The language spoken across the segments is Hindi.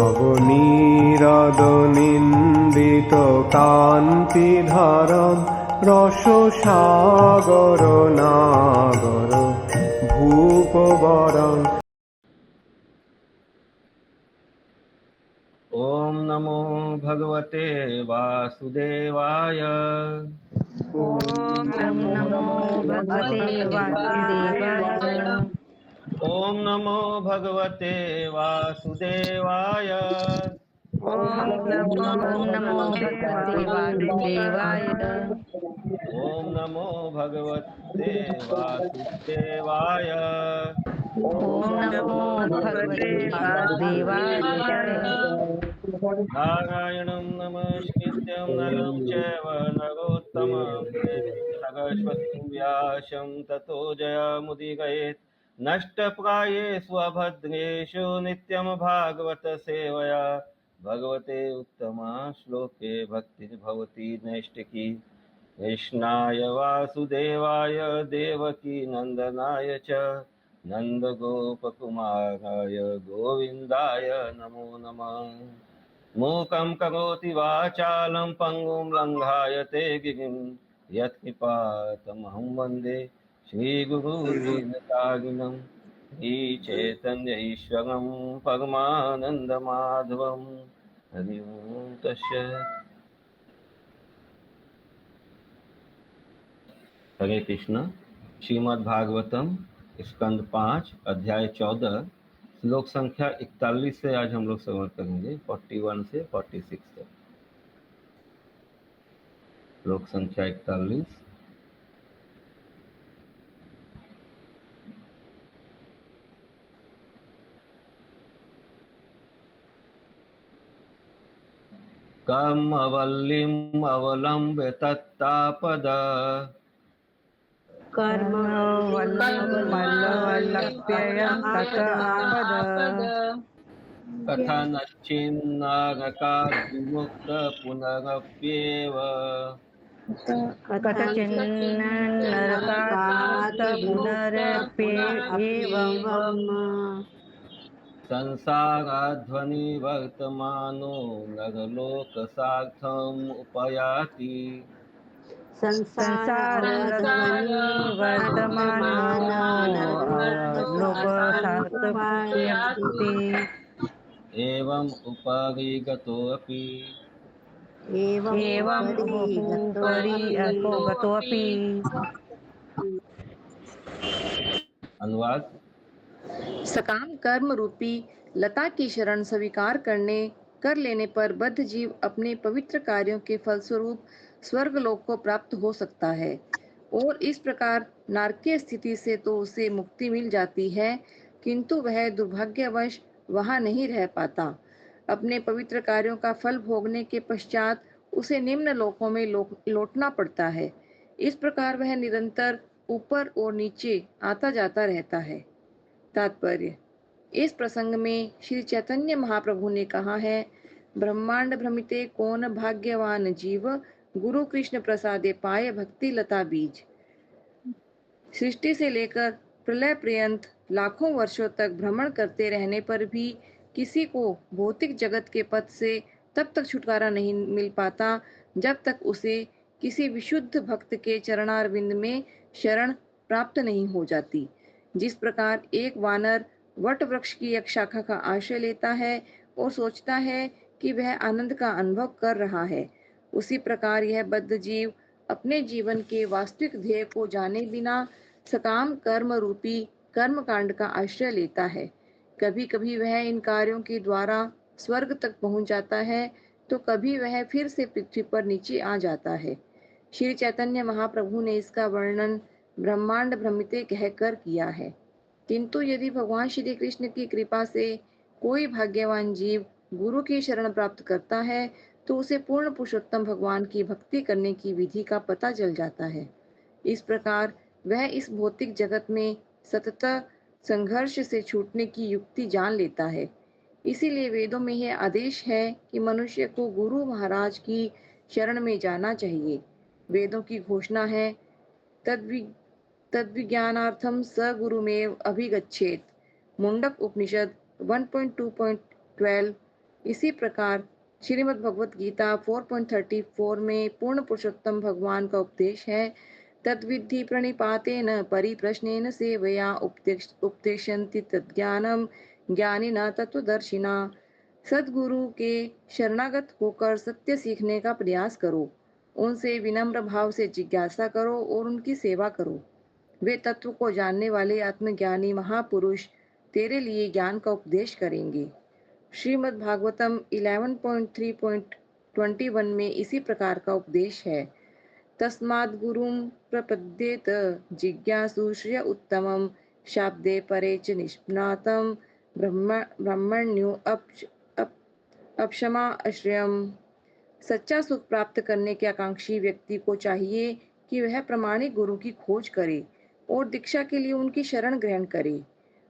নবনীরদনিন্দিত কান্তিধারম রসসাগর নাগর ভূপবরং। ओम नमो भगवते वासुदेवाय। ओम नमो भगवते वासुदेवाय। ओम नमो भगवते वासुदेवाय। ओम नमो भगवते वासुदेवाय। ओम नमो भगवते वासुदेवाय। ओम नमो भगवते वासुदेवाय। नारायणं नमस्कृत्यं नरं चैव नरोत्तमं देवीं सरस्वतीं व्यासं ततो जयमुदीरयेत्। नष्टप्रायेषु अभद्रेषु नित्यं भागवत सेवया भगवते उत्तमा श्लोके भक्तिर्भवति नैष्टिकी। कृष्णाय वासुदेवाय देवकी नंदनाय च नन्दगोपकुमाराय गोविन्दाय नमो नमः। मूकं करोति वाचालं पङ्गुं लङ्घायते गिरिं यत्कृपातमहं वन्दे श्रीगुरुदीनतारिणं श्रीचैतन्यईश्वरं परमानन्दमाधवं। हरि ओं तस्सत्। हरे कृष्ण। श्रीमद् भागवतम स्कंद 5 अध्याय 14 श्लोक संख्या 41 से आज हम लोग श्रवण करेंगे। 41 से 46 तक। श्लोक संख्या 41। कम अवल्लिम अवलंब्य तत्तापद कर्म वल्लभ्ययं ततःपद। कथनच्चिन्नारकाद् विमुक्त पुनरप्येव कथचिन्न नरकात् पुनरप्येवम्। संसाराध्वनि वर्तमानो नरलोकसार्थम् उपयाति। संसारध्वनि वर्तमानो लोकसार्थमुपयाति। एवं उपरि गतोऽपि एवं उपरि गतोऽपि। अनुवाद। सकाम कर्म रूपी लता की शरण स्वीकार कर लेने पर बद्ध जीव अपने पवित्र कार्यों के फलस्वरूप स्वर्ग लोक को प्राप्त हो सकता है, और इस प्रकार नारकीय स्थिति से तो उसे मुक्ति मिल जाती है, किंतु वह दुर्भाग्यवश वहां नहीं रह पाता। अपने पवित्र कार्यों का फल भोगने के पश्चात उसे निम्न लोकों में लौटना पड़ता है। इस प्रकार वह निरंतर ऊपर और नीचे आता जाता रहता है। तात्पर्य: इस प्रसंग में श्री चैतन्य महाप्रभु ने कहा है, ब्रह्मांड भ्रमिते कौन भाग्यवान जीव, गुरु कृष्ण प्रसादे पाए भक्ति लता बीज। सृष्टि से लेकर प्रलय पर्यंत लाखों वर्षों तक भ्रमण करते रहने पर भी किसी को भौतिक जगत के पथ से तब तक छुटकारा नहीं मिल पाता जब तक उसे किसी विशुद्ध भक्त के चरणारविंद में शरण प्राप्त नहीं हो जाती। जिस प्रकार एक वानर वट वृक्ष की एक शाखा का आश्रय लेता है और सोचता है कि वह आनंद का अनुभव कर रहा है, उसी प्रकार यह बद्ध जीव अपने जीवन के वास्तविक ध्येय को जाने बिना सकाम कर्म रूपी कर्म कांड का आश्रय लेता है। कभी कभी वह इन कार्यों के द्वारा स्वर्ग तक पहुंच जाता है, तो कभी वह फिर से पृथ्वी पर नीचे आ जाता है। श्री चैतन्य महाप्रभु ने इसका वर्णन ब्रह्मांड भ्रमिते कहकर किया है। किंतु यदि भगवान श्री कृष्ण की कृपा से कोई भाग्यवान जीव गुरु की शरण प्राप्त करता है, तो उसे पूर्ण पुरुषोत्तम भगवान की भक्ति करने की विधि का पता चल जाता है। इस प्रकार वह इस भौतिक जगत में सतत संघर्ष से छूटने की युक्ति जान लेता है। इसीलिए वेदों में यह आदेश है कि मनुष्य को गुरु महाराज की शरण में जाना चाहिए। वेदों की घोषणा है, तद्विज्ञानार्थम स गुरुमेव अभिगच्छेत। मुंडक उपनिषद 1.2.12 इसी प्रकार श्रीमद् भगवत गीता 4.34 में पूर्ण पुरुषोत्तम भगवान का उपदेश है, तद्विद्धि प्रणिपातेन परिप्रश्नेन सेवया उपदेशन्ति तद्ज्ञानम ज्ञानिना तत्वदर्शिना। सद्गुरु के शरणागत होकर सत्य सीखने का प्रयास करो, उनसे विनम्र भाव से जिज्ञासा करो और उनकी सेवा करो। वे तत्व को जानने वाले आत्मज्ञानी महापुरुष तेरे लिए ज्ञान का उपदेश करेंगे। श्रीमद् भागवतम 11.3.21 में इसी प्रकार का उपदेश है। तस्माद् गुरुं प्रपद्येत जिज्ञासु श्रेय उत्तमं शाब्दे परे च निष्णातं ब्रह्मण्यो अपक्षमा आश्रयम्। सच्चा सुख प्राप्त करने के आकांक्षी व्यक्ति को चाहिए कि वह प्रामाणिक गुरु की खोज करे और दीक्षा के लिए उनकी शरण ग्रहण करे।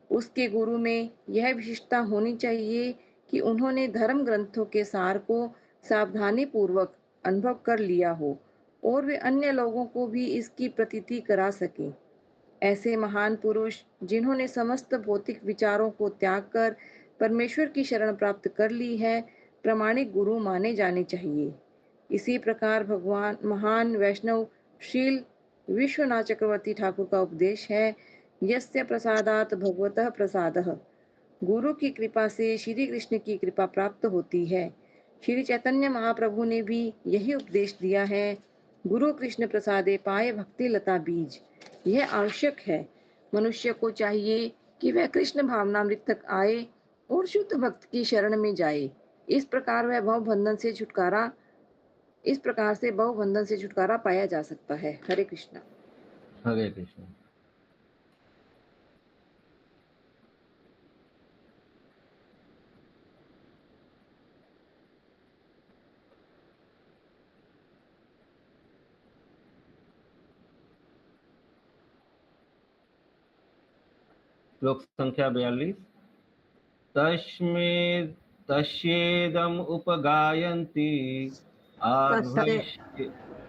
उसके गुरु में यह विशेषता होनी चाहिए कि उन्होंने धर्म ग्रंथों के सार को सावधानी पूर्वक अनुभव कर लिया हो और वे अन्य लोगों को भी इसकी प्रतीति करा सकें। ऐसे महान पुरुष जिन्होंने समस्त भौतिक विचारों को त्याग कर परमेश्वर की शरण प्राप्त कर ली है, प्रामाणिक गुरु माने जाने चाहिए। इसी प्रकार भगवान महान वैष्णव श्रील विश्वनाथ चक्रवर्ती ठाकुर का उपदेश है, यस्य प्रसादात भगवतः प्रसादः। गुरु की कृपा से श्री कृष्ण की कृपा प्राप्त होती है। श्री चैतन्य महाप्रभु ने भी यही उपदेश दिया है, गुरु कृष्ण प्रसादे पाए भक्ति लता बीज। यह आवश्यक है। मनुष्य को चाहिए कि वह कृष्ण भावनामृत तक आए और शुद्ध भक्त की शरण में जाए। इस प्रकार से भव बंधन से छुटकारा पाया जा सकता है। हरे कृष्ण। हरे कृष्ण। श्लोक संख्या 42। तस्येदम उपगायन्ति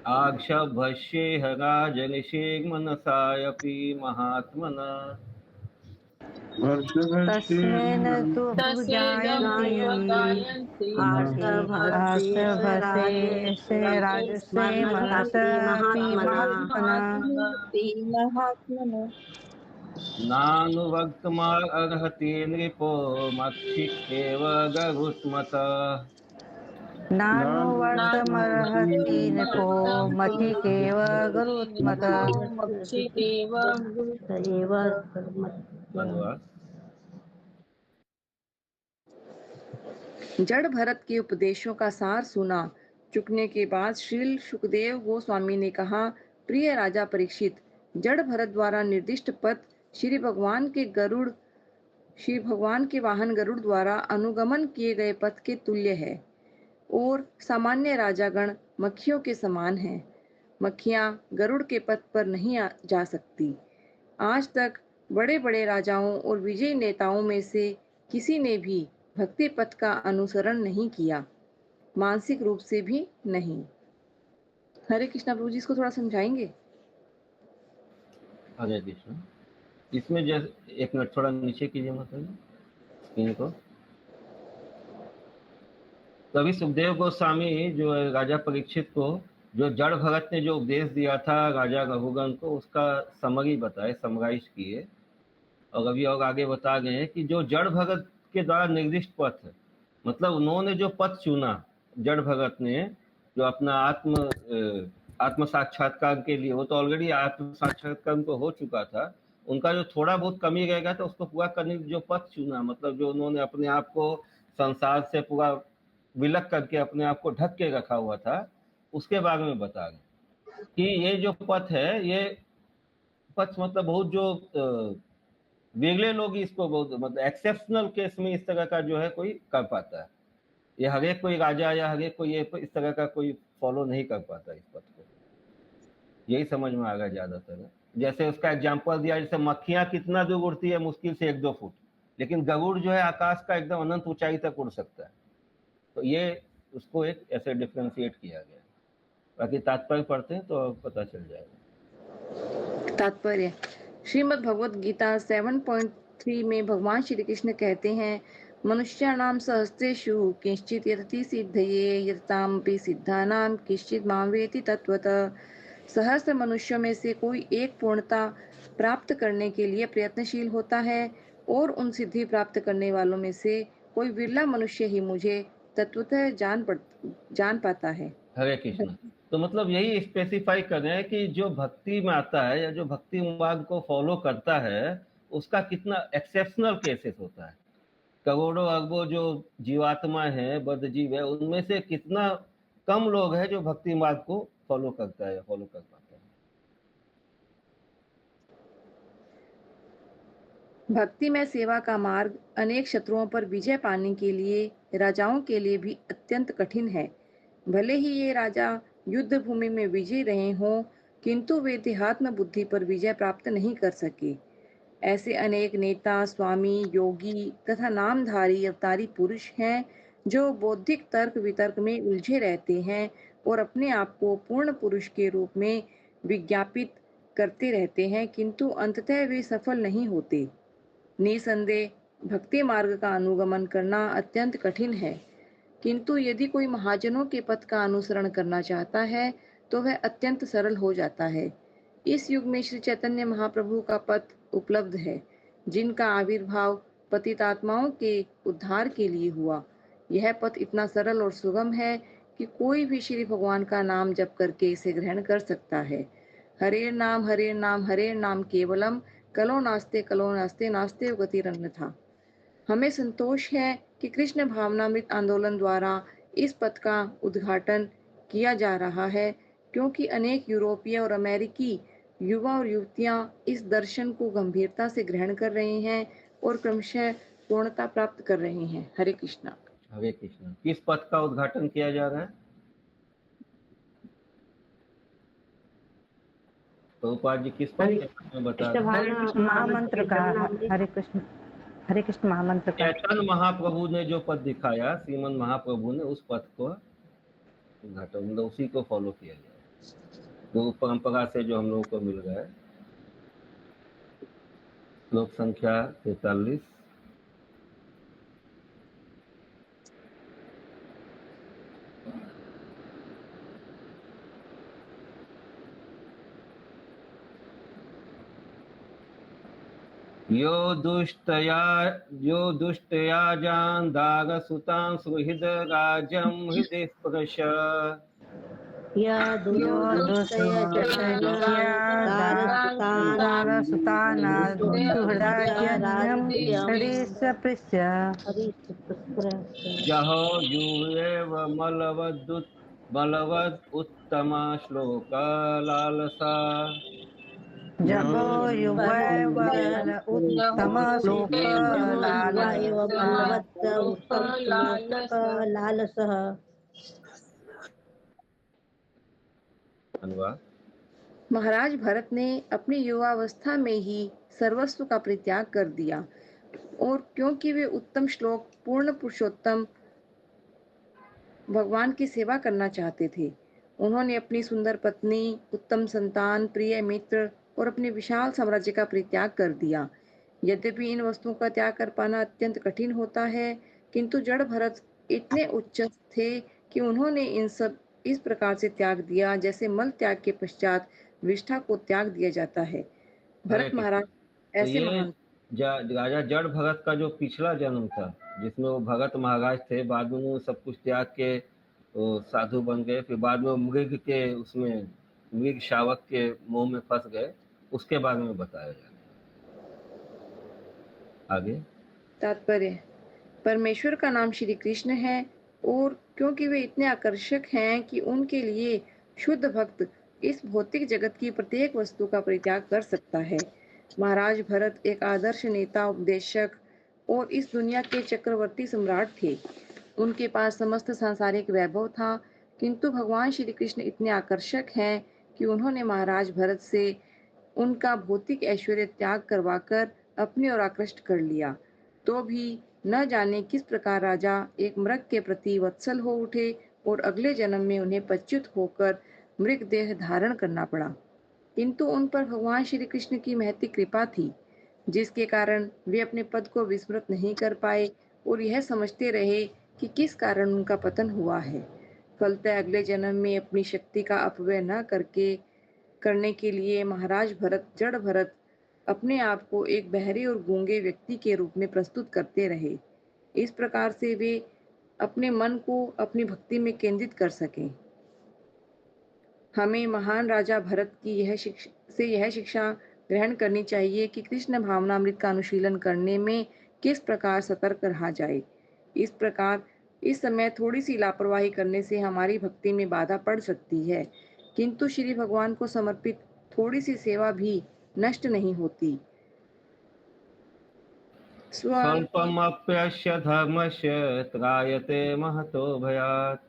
आक्षभस्येह राजनिषेग मनसायपि महात्मना। तस्मेन तु जायन्ति आसभसे से राजसे मनसापि महात्मना। नानुवक्तुमर्हति नृपो मक्षि एव गरुत्मतः। नानुवर्तमर्हति नृपो मतिकेव गरुत्मतः। अनुवाद। जड़ भरत के उपदेशों का सार सुना चुकने के बाद श्रील सुखदेव गोस्वामी ने कहा, प्रिय राजा परीक्षित, जड़ भरत द्वारा निर्दिष्ट पथ श्री भगवान के वाहन गरुड़ द्वारा अनुगमन किए गए पथ के तुल्य है और सामान्य राजागण मक्खियों के समान हैं। मक्खियां गरुड़ के पथ पर नहीं जा सकती। आज तक बड़े बड़े राजाओं और विजयी नेताओं में से किसी ने भी भक्ति पथ का अनुसरण नहीं किया, मानसिक रूप से भी नहीं। हरे कृष्णा। प्रभु जी इसको थोड़ा समझाएंगे? हरे कृष्ण। इसमें जैसे एक मिनट थोड़ा नीचे कीजिए मतलब स्क्रीन को। तभी सुखदेव गोस्वामी जो राजा परीक्षित को जो जड़ भगत ने जो उपदेश दिया था राजा रघुगण को, उसका समरी बताए, समराइज किए। और अभी और आगे बता गए हैं कि जो जड़ भगत के द्वारा निर्दिष्ट पथ है, मतलब उन्होंने जो पथ चुना जड़ भगत ने, जो अपना आत्म साक्षात्कार के लिए, वो तो ऑलरेडी आत्म साक्षात्कार उनको हो चुका था, उनका जो थोड़ा बहुत कमी रहेगा तो उसको पूरा करने जो पथ चुना, मतलब जो उन्होंने अपने आप को संसार से पूरा विलक करके अपने आप को ढक के रखा हुआ था, उसके बारे में बता रहे कि ये जो पथ है, ये पथ मतलब बहुत जो विरले लोग इसको बहुत मतलब एक्सेप्शनल केस में इस तरह का जो है कोई कर पाता है। ये हर एक कोई राजा या हर एक कोई इस तरह का कोई फॉलो नहीं कर पाता इस पथ को। यही समझ में आ गया ज्यादातर। जैसे उसका एग्जांपल दिया, जैसे मक्खियां कितना दूर उड़ती है, मुश्किल से 1-2 फुट, लेकिन गरुड़ जो है आकाश का एकदम अनंत ऊंचाई तक उड़ सकता है। तो ये उसको एक ऐसे डिफ्रेंशिएट किया गया। बाकी तात्पर्य पढ़ते हैं तो पता चल जाएगा। तात्पर्य। श्रीमद् भगवत गीता 7.3 में भगवान श्री कृष्ण कहते हैं, मनुष्याणां सहस्रेषु किंचित् यतति सिद्धये यतामपि सिद्धानां किंचित् मां वेति तत्त्वतः। सहस्र मनुष्यों में से कोई एक पूर्णता प्राप्त करने के लिए प्रयत्नशील होता है और उन सिद्धि प्राप्त करने वालों में से कोई विरला मनुष्य ही मुझे तत्वतः जान पाता है। हरे कृष्ण। तो मतलब यही स्पेसिफाई कर रहे हैं कि जो भक्ति में आता है या जो भक्ति मार्ग को फॉलो करता है उसका कितना एक्सेप्शनल केसेस होता है। करोड़ों अरबों जो जीवात्मा है, बद्ध जीव है, उनमें से कितना कम लोग हैं जो भक्ति मार्ग को फॉलो करता है या फॉलो कर पाता है। भक्ति में सेवा का मार्ग अनेक शत्रुओं पर विजय पाने के लिए राजाओं के लिए भी अत्यंत कठिन है। भले ही ये राजा युद्ध भूमि में विजयी रहे हों, किंतु वे देहात्म बुद्धि पर विजय प्राप्त नहीं कर सके। ऐसे अनेक नेता, स्वामी, योगी तथा नामधारी अवतारी पुरुष हैं जो बौद्धिक तर्क वितर्क में उलझे रहते हैं और अपने आप को पूर्ण पुरुष के रूप में विज्ञापित करते रहते हैं, किंतु अंततः वे सफल नहीं होते। निसंदेह भक्ति मार्ग का अनुगमन करना अत्यंत कठिन है, किंतु यदि कोई महाजनों के पथ का अनुसरण करना चाहता है तो वह अत्यंत सरल हो जाता है। इस युग में श्री चैतन्य महाप्रभु का पथ उपलब्ध है, जिनका आविर्भाव पतितात्माओं के उद्धार के लिए हुआ। यह पथ इतना सरल और सुगम है कि कोई भी श्री भगवान का नाम जप करके इसे ग्रहण कर सकता है। हरे नाम हरे नाम केवलम कलो नास्ते नास्ते गतिरन्यथा। हमें संतोष है कि कृष्ण भावनामृत आंदोलन द्वारा इस पथ का उद्घाटन किया जा रहा है, क्योंकि अनेक यूरोपीय और अमेरिकी युवा और युवतियां इस दर्शन को गंभीरता से ग्रहण कर रहे हैं और क्रमशः पूर्णता प्राप्त कर रहे हैं। हरे कृष्णा। हरे कृष्ण। किस पथ का उद्घाटन किया जा रहा है? प्रभुपाद जी किस पद के बारे में बता रहे हैं? हरे कृष्ण महामंत्र का। हरे कृष्ण महामंत्र का। चैतन्य महाप्रभु ने जो पद दिखाया, श्रीमन महाप्रभु ने उस पद को उद्घाटन, मतलब उसी को फॉलो किया गया, जो परंपरा से जो हम लोगों को मिल रहा है। श्लोक संख्या 43। यो दुष्टया जान दाग सुतां सुहृद राजम हृदय स्पर्श यो जहो युवेव बलवद उत्तम श्लोक लालसा जगो युवैव उत्तम श्लोक लालसः। अनुवाद। महाराज भरत ने अपनी युवावस्था में ही सर्वस्व का परित्याग कर दिया, और क्योंकि वे उत्तम श्लोक पूर्ण पुरुषोत्तम भगवान की सेवा करना चाहते थे, उन्होंने अपनी सुंदर पत्नी, उत्तम संतान, प्रिय मित्र और अपने विशाल साम्राज्य का परित्याग कर दिया। यद्यपि इन वस्तुओं का त्याग कर पाना अत्यंत कठिन होता है, किंतु जड़ भरत इतने उच्च थे कि उन्होंने इन सब इस प्रकार से त्याग दिया जैसे मल त्याग के पश्चात विष्ठा को त्याग दिया जाता है। भरत महाराज तो ऐसे ये महान राजा जड़ भरत का जो पिछला जन्म था, जिसमें वो भरत महाराज थे, बाद में वो सब कुछ त्याग के वो साधु बन गए, फिर बाद में मृग के उसमें मृग शावक के मुंह में फंस गए, उसके बारे में बताया जा रहा है। आगे तात्पर्य। परमेश्वर का नाम श्री कृष्ण है, और क्योंकि वे इतने आकर्षक हैं कि उनके लिए शुद्ध भक्त इस भौतिक जगत की प्रत्येक वस्तु का परित्याग कर सकता है। महाराज भरत एक आदर्श नेता, उपदेशक और इस दुनिया के चक्रवर्ती सम्राट थे। उनके पास समस्त सांसारिक वैभव था, किंतु भगवान श्री कृष्ण इतने आकर्षक हैं कि उन्होंने महाराज भरत से उनका भौतिक ऐश्वर्य त्याग करवाकर अपनी ओर आकृष्ट कर लिया। तो भी न जाने किस प्रकार राजा एक मृग के प्रति वत्सल हो उठे और अगले जन्म में उन्हें पच्युत होकर मृग देह धारण करना पड़ा। किंतु उन पर भगवान श्री कृष्ण की महती कृपा थी, जिसके कारण वे अपने पद को विस्मृत नहीं कर पाए और यह समझते रहे कि किस कारण उनका पतन हुआ है। फलतः अगले जन्म में अपनी शक्ति का अपव्यय न करने के लिए महाराज भरत, जड़ भरत, अपने आप को एक बहरे और गूंगे व्यक्ति के रूप में प्रस्तुत करते रहे। इस प्रकार से वे अपने मन को अपनी भक्ति में केंद्रित कर सकें। हमें महान राजा भरत की यह शिक्षा ग्रहण करनी चाहिए कि कृष्ण भावनामृत का अनुशीलन करने में किस प्रकार सतर्क रहा जाए। इस समय थोड़ी सी लापरवाही करने से हमारी भक्ति में बाधा पड़ सकती है, किंतु श्री भगवान को समर्पित थोड़ी सी सेवा भी नष्ट नहीं होती। स्वल्पमप्यस्य धर्मस्य त्रायते महतो भयात्।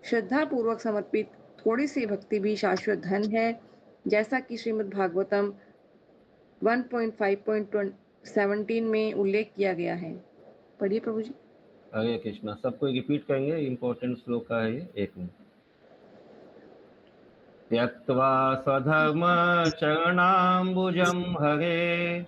श्रद्धा पूर्वक समर्पित थोड़ी सी भक्ति भी शाश्वत धन है, जैसा कि श्रीमद् भागवतम 1.5.17 में उल्लेख किया गया है। पढ़िए प्रभु जी। हरे कृष्णा। सबको रिपीट करेंगे, इम्पोर्टेंट श्लोक का है ये, 1 मिनट। त्यक्त्वा स्वधर्म चरणाम्बुजं हरे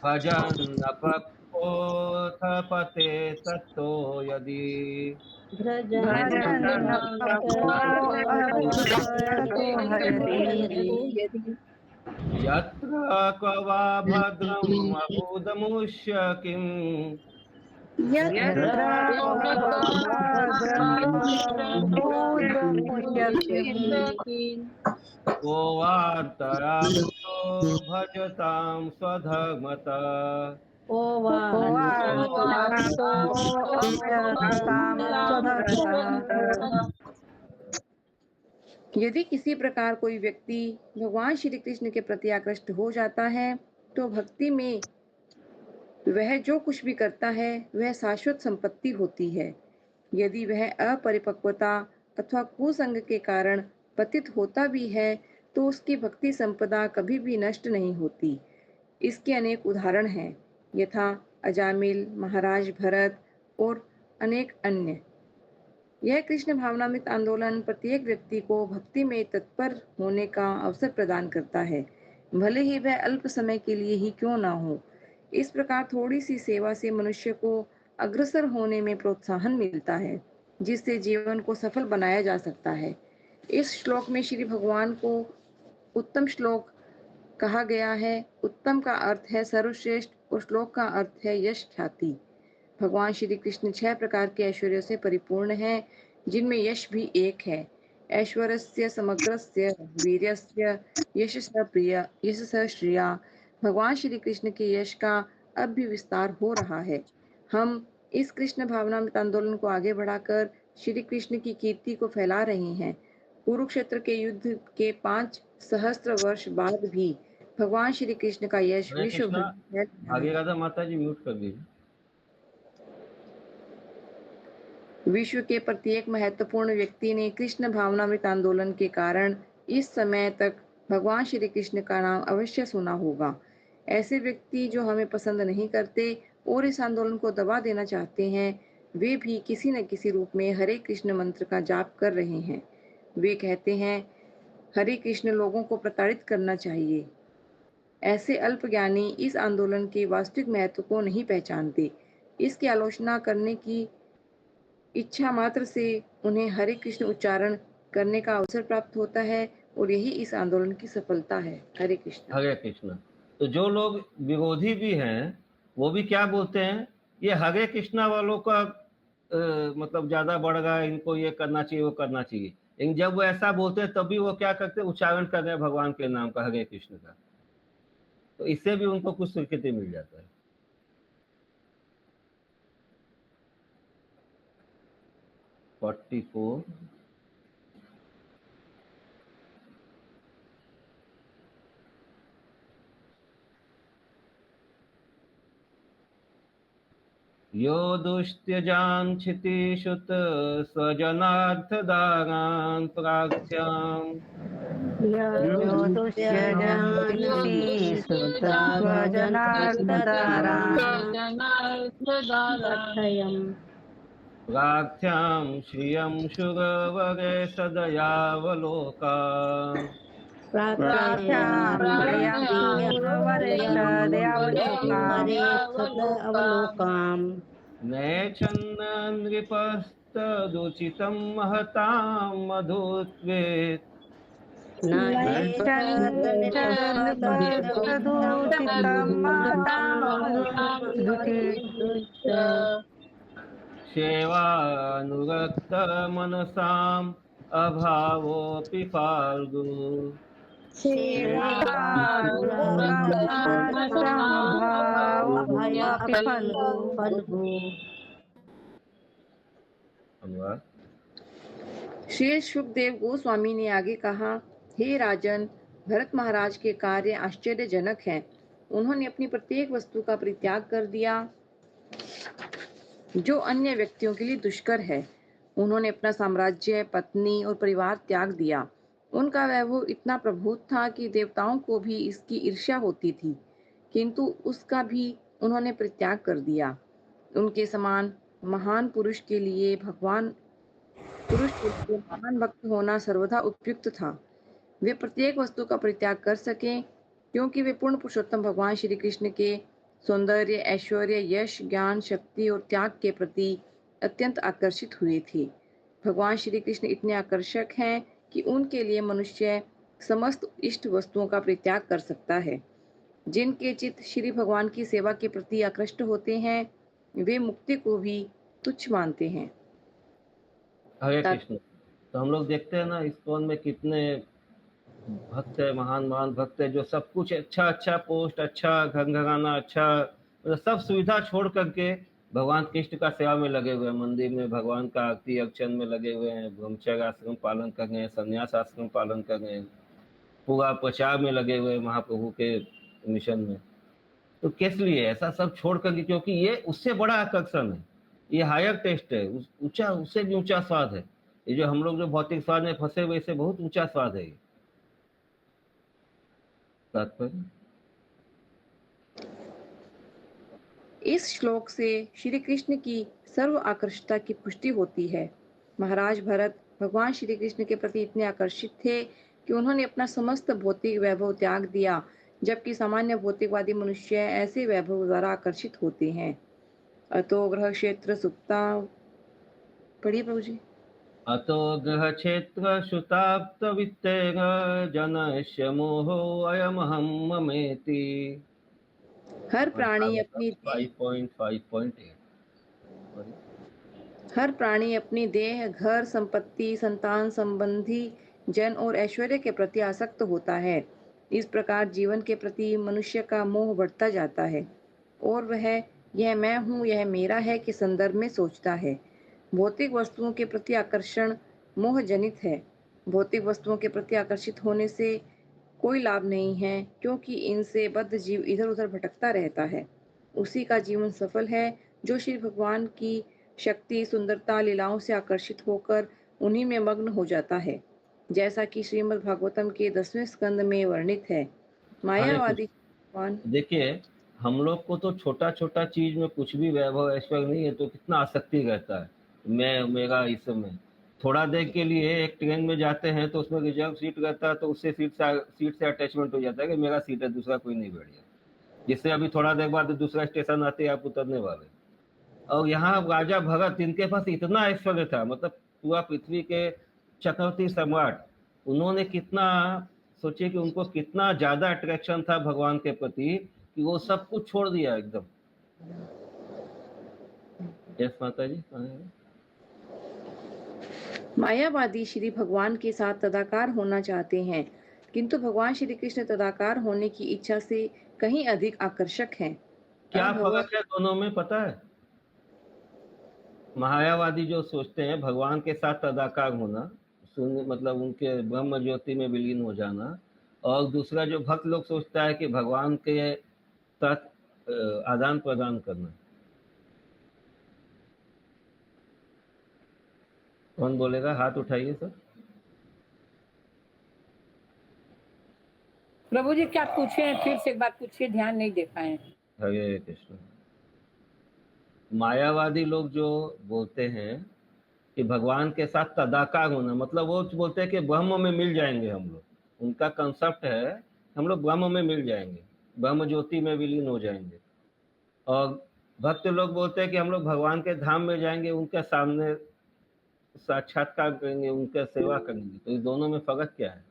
भजन् अपकोऽथ पते तत्तो यदि यत्र क्व वा भद्रम् अभूदमुष्य किम् को वार्तरातो भजतां स्वधर्मतः। यदि किसी प्रकार कोई व्यक्ति भगवान श्री कृष्ण के प्रति आकृष्ट हो जाता है, तो भक्ति में वह जो कुछ भी करता है वह शाश्वत संपत्ति होती है। यदि वह अपरिपक्वता अथवा कुसंग के कारण पतित होता भी है, तो उसकी भक्ति संपदा कभी भी नष्ट नहीं होती। इसके अनेक उदाहरण हैं, यथा अजामिल, महाराज भरत और अनेक अन्य। यह कृष्ण भावनामृत आंदोलन प्रत्येक व्यक्ति को भक्ति में तत्पर होने का अवसर प्रदान करता है, भले ही वह अल्प समय के लिए ही क्यों ना हो। इस प्रकार थोड़ी सी सेवा से मनुष्य को अग्रसर होने में प्रोत्साहन मिलता है, जिससे जीवन को सफल बनाया जा सकता है। इस श्लोक में श्री भगवान को उत्तम श्लोक कहा गया है। उत्तम का अर्थ है सर्वश्रेष्ठ और श्लोक का अर्थ है यश ख्याति। भगवान श्री कृष्ण 6 प्रकार के ऐश्वर्य से परिपूर्ण हैं, जिनमें यश भी एक है। ऐश्वर्यस्य समग्रस्य वीर्यस्य यशस्य श्रिया। भगवान श्री कृष्ण के यश का अब भी विस्तार हो रहा है। हम इस कृष्ण भावनामृत आंदोलन को आगे बढ़ाकर श्री कृष्ण की कीर्ति को फैला रहे हैं। कुरुक्षेत्र के युद्ध के 5 सहस्त्र वर्ष बाद भी भगवान श्री कृष्ण का यश विश्व भर में आगे राधा माता जी म्यूट कर दीजिए। विश्व के प्रत्येक महत्वपूर्ण व्यक्ति ने कृष्ण भावनामृत आंदोलन के कारण इस समय तक भगवान श्री कृष्ण का नाम अवश्य सुना होगा। ऐसे व्यक्ति जो हमें पसंद नहीं करते और इस आंदोलन को दबा देना चाहते हैं, वे भी किसी न किसी रूप में हरे कृष्ण मंत्र का जाप कर रहे हैं। वे कहते हैं हरे कृष्ण लोगों को प्रताड़ित करना चाहिए। ऐसे अल्प ज्ञानी इस आंदोलन के वास्तविक महत्व को नहीं पहचानते। इसकी आलोचना करने की इच्छा मात्र से उन्हें हरे कृष्ण उच्चारण करने का अवसर प्राप्त होता है, और यही इस आंदोलन की सफलता है। हरे कृष्ण। हरे कृष्ण। तो जो लोग विरोधी भी हैं, वो भी क्या बोलते हैं, ये हरे कृष्णा वालों का मतलब ज्यादा बढ़ रहा है, इनको ये करना चाहिए, वो करना चाहिए। लेकिन जब वो ऐसा बोलते हैं तभी वो क्या करते हैं, उच्चारण कर रहे हैं भगवान के नाम का, हरे कृष्ण का। तो इससे भी उनको कुछ स्वीकृति मिल जाता है। यो दुष्ट्यजाञ्छितिषुत स्वजनार्थदारान् प्रार्थ्याम् प्रार्थ्यां श्रियं शुरवरे सदयावलोका। नैच्छन्न नृपस्तदुचितं महतां मधुत्वेत् सेवानुरक्तमनसाम् अभावोऽपि फाल्गु अनुवाद। श्री सुखदेव गोस्वामी ने आगे कहा, हे राजन, भरत महाराज के कार्य आश्चर्यजनक हैं। उन्होंने अपनी प्रत्येक वस्तु का परित्याग कर दिया जो अन्य व्यक्तियों के लिए दुष्कर है। उन्होंने अपना साम्राज्य, पत्नी और परिवार त्याग दिया। उनका वैभव इतना प्रभुत था कि देवताओं को भी इसकी ईर्ष्या होती थी, किंतु उसका भी उन्होंने परित्याग कर दिया। उनके समान महान पुरुष के लिए महान भक्त होना सर्वथा उपयुक्त था। वे प्रत्येक वस्तु का परित्याग कर सके क्योंकि वे पूर्ण पुरुषोत्तम भगवान श्री कृष्ण के सौंदर्य, ऐश्वर्य, यश, ज्ञान, शक्ति और त्याग के प्रति अत्यंत आकर्षित हुए थे। भगवान श्री कृष्ण इतने आकर्षक हैं कि उनके लिए मनुष्य समस्त इष्ट वस्तुओं का परित्याग कर सकता है। जिनके चित्त श्री भगवान की सेवा के प्रति आकृष्ट होते हैं, वे मुक्ति को भी तुच्छ मानते हैं। हरे कृष्ण। तो हम लोग देखते हैं ना, इस्कॉन में कितने भक्त है, महान महान भक्त है, जो सब कुछ अच्छा अच्छा पोस्ट, अच्छा घर घराना, अच्छा मतलब सब सुविधा छोड़ करके भगवान कृष्ण का सेवा में लगे हुए हैं। मंदिर में भगवान का आरती अर्चन में लगे हुए हैं, ब्रह्मचर्य आश्रम पालन कर रहे हैं, संन्यास आश्रम पालन कर रहे हैं, पूरा प्रचार में लगे हुए हैं महाप्रभु के मिशन में। तो किस लिए ऐसा सब छोड़ करके? क्योंकि ये उससे बड़ा आकर्षण है, ये हायर टेस्ट है, ऊंचा, उससे भी ऊंचा स्वाद है। ये जो हम लोग जो भौतिक स्वाद में फंसे हुए, इससे बहुत ऊंचा स्वाद है। तात्पर्य इस श्लोक से श्री कृष्ण की सर्व आकर्षता की पुष्टि होती है। महाराज भरत भगवान श्री कृष्ण के प्रति इतने आकर्षित थे कि उन्होंने अपना समस्त भौतिक वैभव त्याग दिया, जबकि सामान्य भौतिकवादी मनुष्य ऐसे वैभव द्वारा आकर्षित होते हैं। अतो ग्रह क्षेत्र सुप्ता, पढ़िए प्रभु जी। अतो ग्रह क्षेत्र सुताप्त वित्तेन जनस्य मोहो अयमहं ममेति। हर प्राणी अपनी 5.5.8। हर प्राणी अपनी देह, घर, संपत्ति, संतान संबंधी जन और ऐश्वर्य के प्रति आसक्त होता है। इस प्रकार जीवन के प्रति मनुष्य का मोह बढ़ता जाता है और वह यह मैं हूँ, यह मेरा है के संदर्भ में सोचता है। भौतिक वस्तुओं के प्रति आकर्षण मोह जनित है। भौतिक वस्तुओं के प्रति आकर्षित होने से कोई लाभ नहीं है, क्योंकि इनसे बद्ध जीव इधर उधर भटकता रहता है। उसी का जीवन सफल है जो श्री भगवान की शक्ति, सुंदरता, लीलाओं से आकर्षित होकर उन्हीं में मग्न हो जाता है, जैसा कि श्रीमद् भागवतम के 10वें स्कंद में वर्णित है। मायावादी भगवान, देखिए, हम लोग को तो छोटा छोटा चीज में कुछ भी वैभव ऐश्वर्य नहीं है तो कितना आसक्ति रहता है, मैं मेरा इस में। थोड़ा देर के लिए एक ट्रेन में जाते हैं तो उसमें रिजर्व सीट रहता है, तो उससे सीट से अटैचमेंट हो जाता है कि मेरा सीट है, दूसरा कोई नहीं बैठेगा, जिससे अभी थोड़ा देर बाद दूसरा स्टेशन आते आप उतरने वाले। और यहाँ राजा भरत, इनके पास इतना ऐश्वर्य था, मतलब पूरा पृथ्वी के चक्रवर्ती सम्राट, उन्होंने कितना, सोचिए कि उनको कितना ज्यादा अट्रैक्शन था भगवान के प्रति कि वो सब कुछ छोड़ दिया एकदम। यस माता जी। मायावादी श्री भगवान के साथ तदाकार होना चाहते हैं, किंतु भगवान श्री कृष्ण तदाकार होने की इच्छा से कहीं अधिक आकर्षक हैं। क्या फर्क है दोनों में पता है? मायावादी जो सोचते हैं भगवान के साथ तदाकार होना, मतलब उनके ब्रह्म ज्योति में विलीन हो जाना, और दूसरा जो भक्त लोग सोचता है कि भगवान के साथ आदान प्रदान करना। कौन बोलेगा? हाथ उठाइए सर। प्रभु जी क्या पूछे? फिर से एक बात पूछिए, ध्यान नहीं दे पाए। हरे कृष्ण। मायावादी लोग जो बोलते हैं कि भगवान के साथ तदाकार होना, मतलब वो बोलते हैं कि ब्रह्म में मिल जाएंगे हम लोग, उनका कंसेप्ट है हम लोग ब्रह्म में मिल जाएंगे, ब्रह्म ज्योति में विलीन हो जाएंगे। और भक्त लोग बोलते हैं कि हम लोग भगवान के धाम में जाएंगे, उनके सामने साक्षात्कार करेंगे, उनका सेवा करेंगे। तो इस दोनों में फर्क क्या है,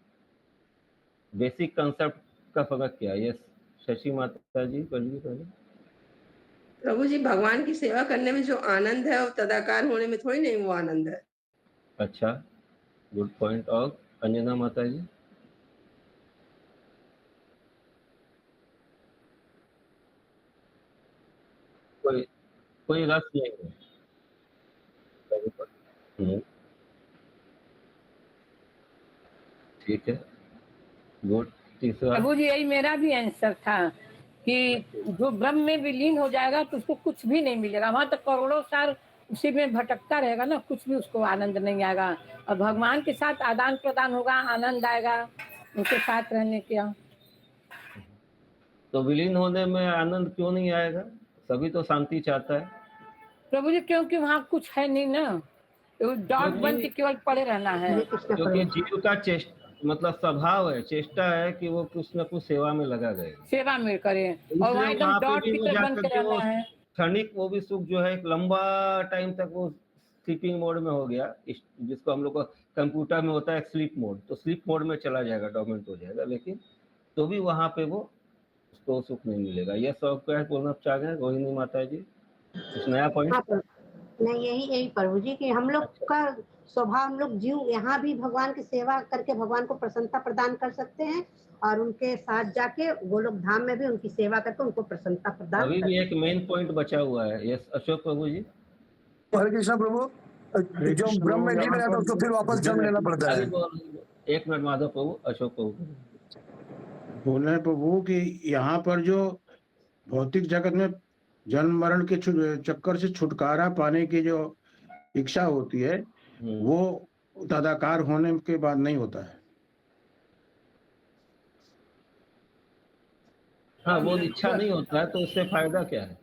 बेसिक कंसेप्ट का फर्क क्या है? ये शशि माता जी बोलिए पहले। प्रभु जी, भगवान की सेवा करने में जो आनंद है वो तदाकार होने में थोड़ी नहीं वो आनंद है। अच्छा, गुड पॉइंट। और अंजना माता जी? कोई कोई रस नहीं है। हम्म, ठीक है, गुड। तीसरा? प्रभु जी यही मेरा भी आंसर था कि जो ब्रह्म में विलीन हो जाएगा तो उसको कुछ भी नहीं मिलेगा, वहां तक करोड़ों साल उसी में भटकता रहेगा ना, कुछ भी उसको आनंद नहीं आएगा। और भगवान के साथ आदान प्रदान होगा, आनंद आएगा उनके साथ रहने का। तो विलीन होने में आनंद क्यों नहीं आएगा? सभी तो शांति चाहता है। प्रभु जी क्योंकि वहाँ कुछ है नहीं ना, डॉट बन के केवल पड़े रहना है। हरे कृष्ण क्योंकि प्रभु। जीव का मतलब स्वभाव है, चेष्टा है कि वो कुछ न कुछ सेवा में लगा रहेगा। सेवा में करे और वहाँ इसलिए एकदम वहां पे डॉट भी की वो तरह जा बन के करके वो रहना है। क्षणिक वो भी सुख जो है एक लंबा टाइम तक वो स्लीपिंग मोड में हो गया, जिसको हम लोग को कंप्यूटर में होता है स्लीप मोड, तो स्लीप मोड में चला जाएगा, डोमेंट हो जाएगा। लेकिन तो भी वहां पे वो उसको सुख नहीं मिलेगा। यह सब क्या बोलना चाह रहे हैं रोहिणी माता जी? कुछ नया पॉइंट? हाँ प्रभु। नहीं, यही यही प्रभु जी कि हम लोग अच्छा, का स्वभाव, हम लोग जीव यहाँ भी भगवान की सेवा करके भगवान को प्रसन्नता प्रदान कर सकते हैं, और उनके साथ जाके गोलोक धाम में भी उनकी सेवा करके उनको प्रसन्नता प्रदान अभी कर भी एक सकते मेन पॉइंट बचा हुआ है। यस अशोक प्रभु जी? हरे कृष्ण प्रभु। हरे जो कृष्ण ब्रह्म प्रभु, में लीन यहाँ हो जाता है पर उसको फिर वापस जन्म लेना पड़ता अभी है। बोल, एक मिनट माधव प्रभु, अशोक प्रभु। बोल रहे हैं प्रभु कि यहाँ पर जो भौतिक जगत में जन्म मरण के चक्कर से छुटकारा पाने की जो इच्छा होती है वो तदाकार होने के बाद नहीं होता है। हाँ, वो इच्छा नहीं होता है, तो उससे फायदा क्या है?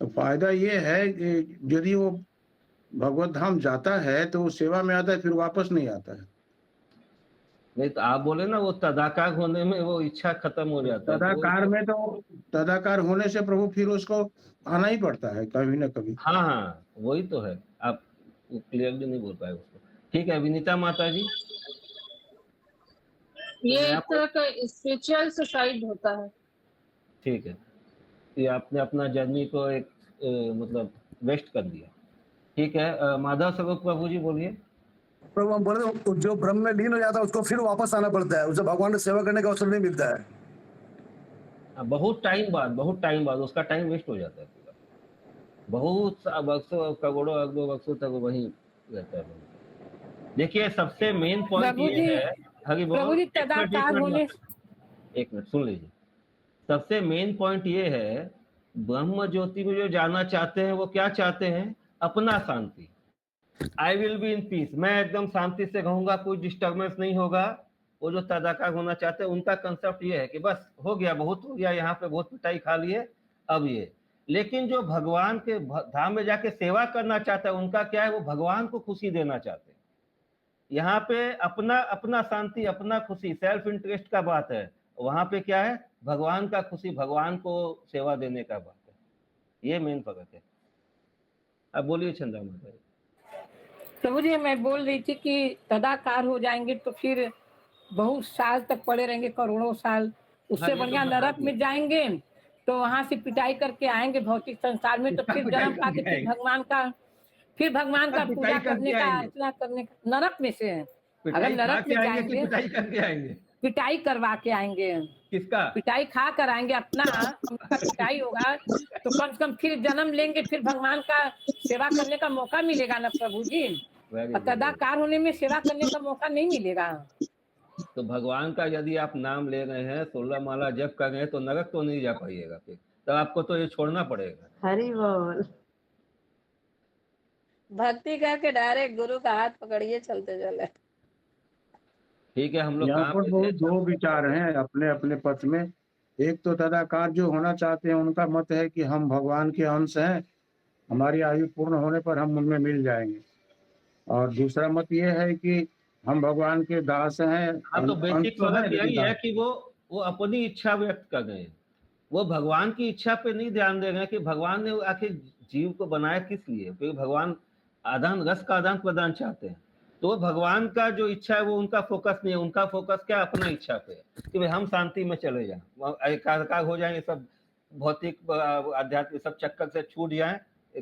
तो फायदा ये है कि यदि वो भगवत धाम जाता है तो वो सेवा में आता है, फिर वापस नहीं आता है। नहीं तो आप बोले ना वो तदाकार होने में वो इच्छा खत्म हो जाता है, तो वो तदाकार में तो तदाकार होने से प्रभु फिर उसको आना ही पड़ता है कभी न कभी। हाँ हाँ, वही तो है। आप क्लियरली नहीं बोल पाए उसको। ठीक है, विनीता माता जी? ये नया एक तरह का स्पिरिचुअल सुसाइड होता है। ठीक है, ये आपने अपना जर्नी को एक मतलब वेस्ट कर दिया। ठीक है, माधव स्वरूप प्रभु जी बोलिए। प्रभु हम बोले तो जो ब्रह्म में लीन हो जाता है उसको फिर वापस आना पड़ता है, उसे भगवान की सेवा करने का अवसर नहीं मिलता है। बहुत टाइम बाद उसका टाइम वेस्ट हो जाता है पूरा, बहुत वर्षों करोड़ों अरबों वर्षों तक वहीं रहता है। देखिए सबसे मेन पॉइंट प्रभु ये जी, है, हरि बोल, प्रभु जी तदाकार होने एक मिनट सुन लीजिए। सबसे मेन पॉइंट ये है, ब्रह्म ज्योति में जो जाना चाहते हैं वो क्या चाहते हैं? अपना शांति। I will be in peace, मैं एकदम शांति से रहूंगा, कोई डिस्टर्बेंस नहीं होगा। वो जो तदाकार होना चाहते हैं उनका कंसेप्ट ये है कि बस हो गया, बहुत हो गया, यहाँ पे बहुत पिटाई खा लिए, अब ये। लेकिन जो भगवान के धाम में जाके सेवा करना चाहता है उनका क्या है? वो भगवान को खुशी देना चाहते हैं। यहाँ पे अपना अपना शांति, अपना खुशी, सेल्फ इंटरेस्ट का बात है। वहां पे क्या है? भगवान का खुशी, भगवान को सेवा देने का बात है। ये मेन फर्क है। अब बोलिए चंदा माता जी। प्रभु जी मैं बोल रही थी कि तदाकार हो जाएंगे तो फिर बहुत साल तक पड़े रहेंगे, करोड़ों साल। उससे हाँ, ये बढ़िया तो बता नरक दिए। में जाएंगे तो वहां से पिटाई करके आएंगे भौतिक संसार में, तो फिर पिटाई जन्म पाके करके फिर आएंगे। भगवान का पूजा पिटाई करने करके का, आएंगे। अर्चना करने का, नरक में से। अगर पिटाई खा नरक के में आएंगे कि जाएंगे, पिटाई करके आएंगे? पिटाई करवा के आएंगे। किसका? पिटाई खा कर आएंगे, अपना उनका पिटाई होगा तो कम से कम फिर जन्म लेंगे, फिर भगवान का सेवा करने का मौका मिलेगा ना प्रभु जी। वेरी और गुड। तदाकार होने में सेवा करने का मौका नहीं मिलेगा। तो भगवान का यदि आप नाम ले रहे हैं, 16 माला जप कर रहे हैं, तो नरक तो नहीं जा पाइएगा फिर, तो आपको तो ये छोड़ना पड़ेगा। हरि बोल। भक्ति करके डायरेक्ट गुरु का हाथ पकड़िए, चलते चले। ठीक है, हम लोग यहाँ कहाँ पर पे बहुत थे? दो विचार हैं अपने अपने पक्ष में। एक तो तदाकार जो होना चाहते हैं उनका मत है कि हम भगवान के अंश हैं, हमारी आयु पूर्ण होने पर हम उनमें मिल जाएंगे। और दूसरा मत ये है कि हम भगवान के दास हैं। हाँ, तो बेसिक तो फर्क लेकिन यही है कि वो अपनी इच्छा व्यक्त कर रहे हैं, वो भगवान की इच्छा पे नहीं ध्यान दे रहे हैं कि भगवान ने आखिर जीव को बनाया किस लिए, क्योंकि भगवान आदान रस का आदान प्रदान चाहते हैं। तो वो भगवान का जो इच्छा है वो उनका फोकस नहीं है, उनका फोकस क्या अपना इच्छा पे है कि भाई हम शांति में चले जाएं, एकाकार हो जाएंगे, सब भौतिक आध्यात्म सब चक्कर से छूट जाए,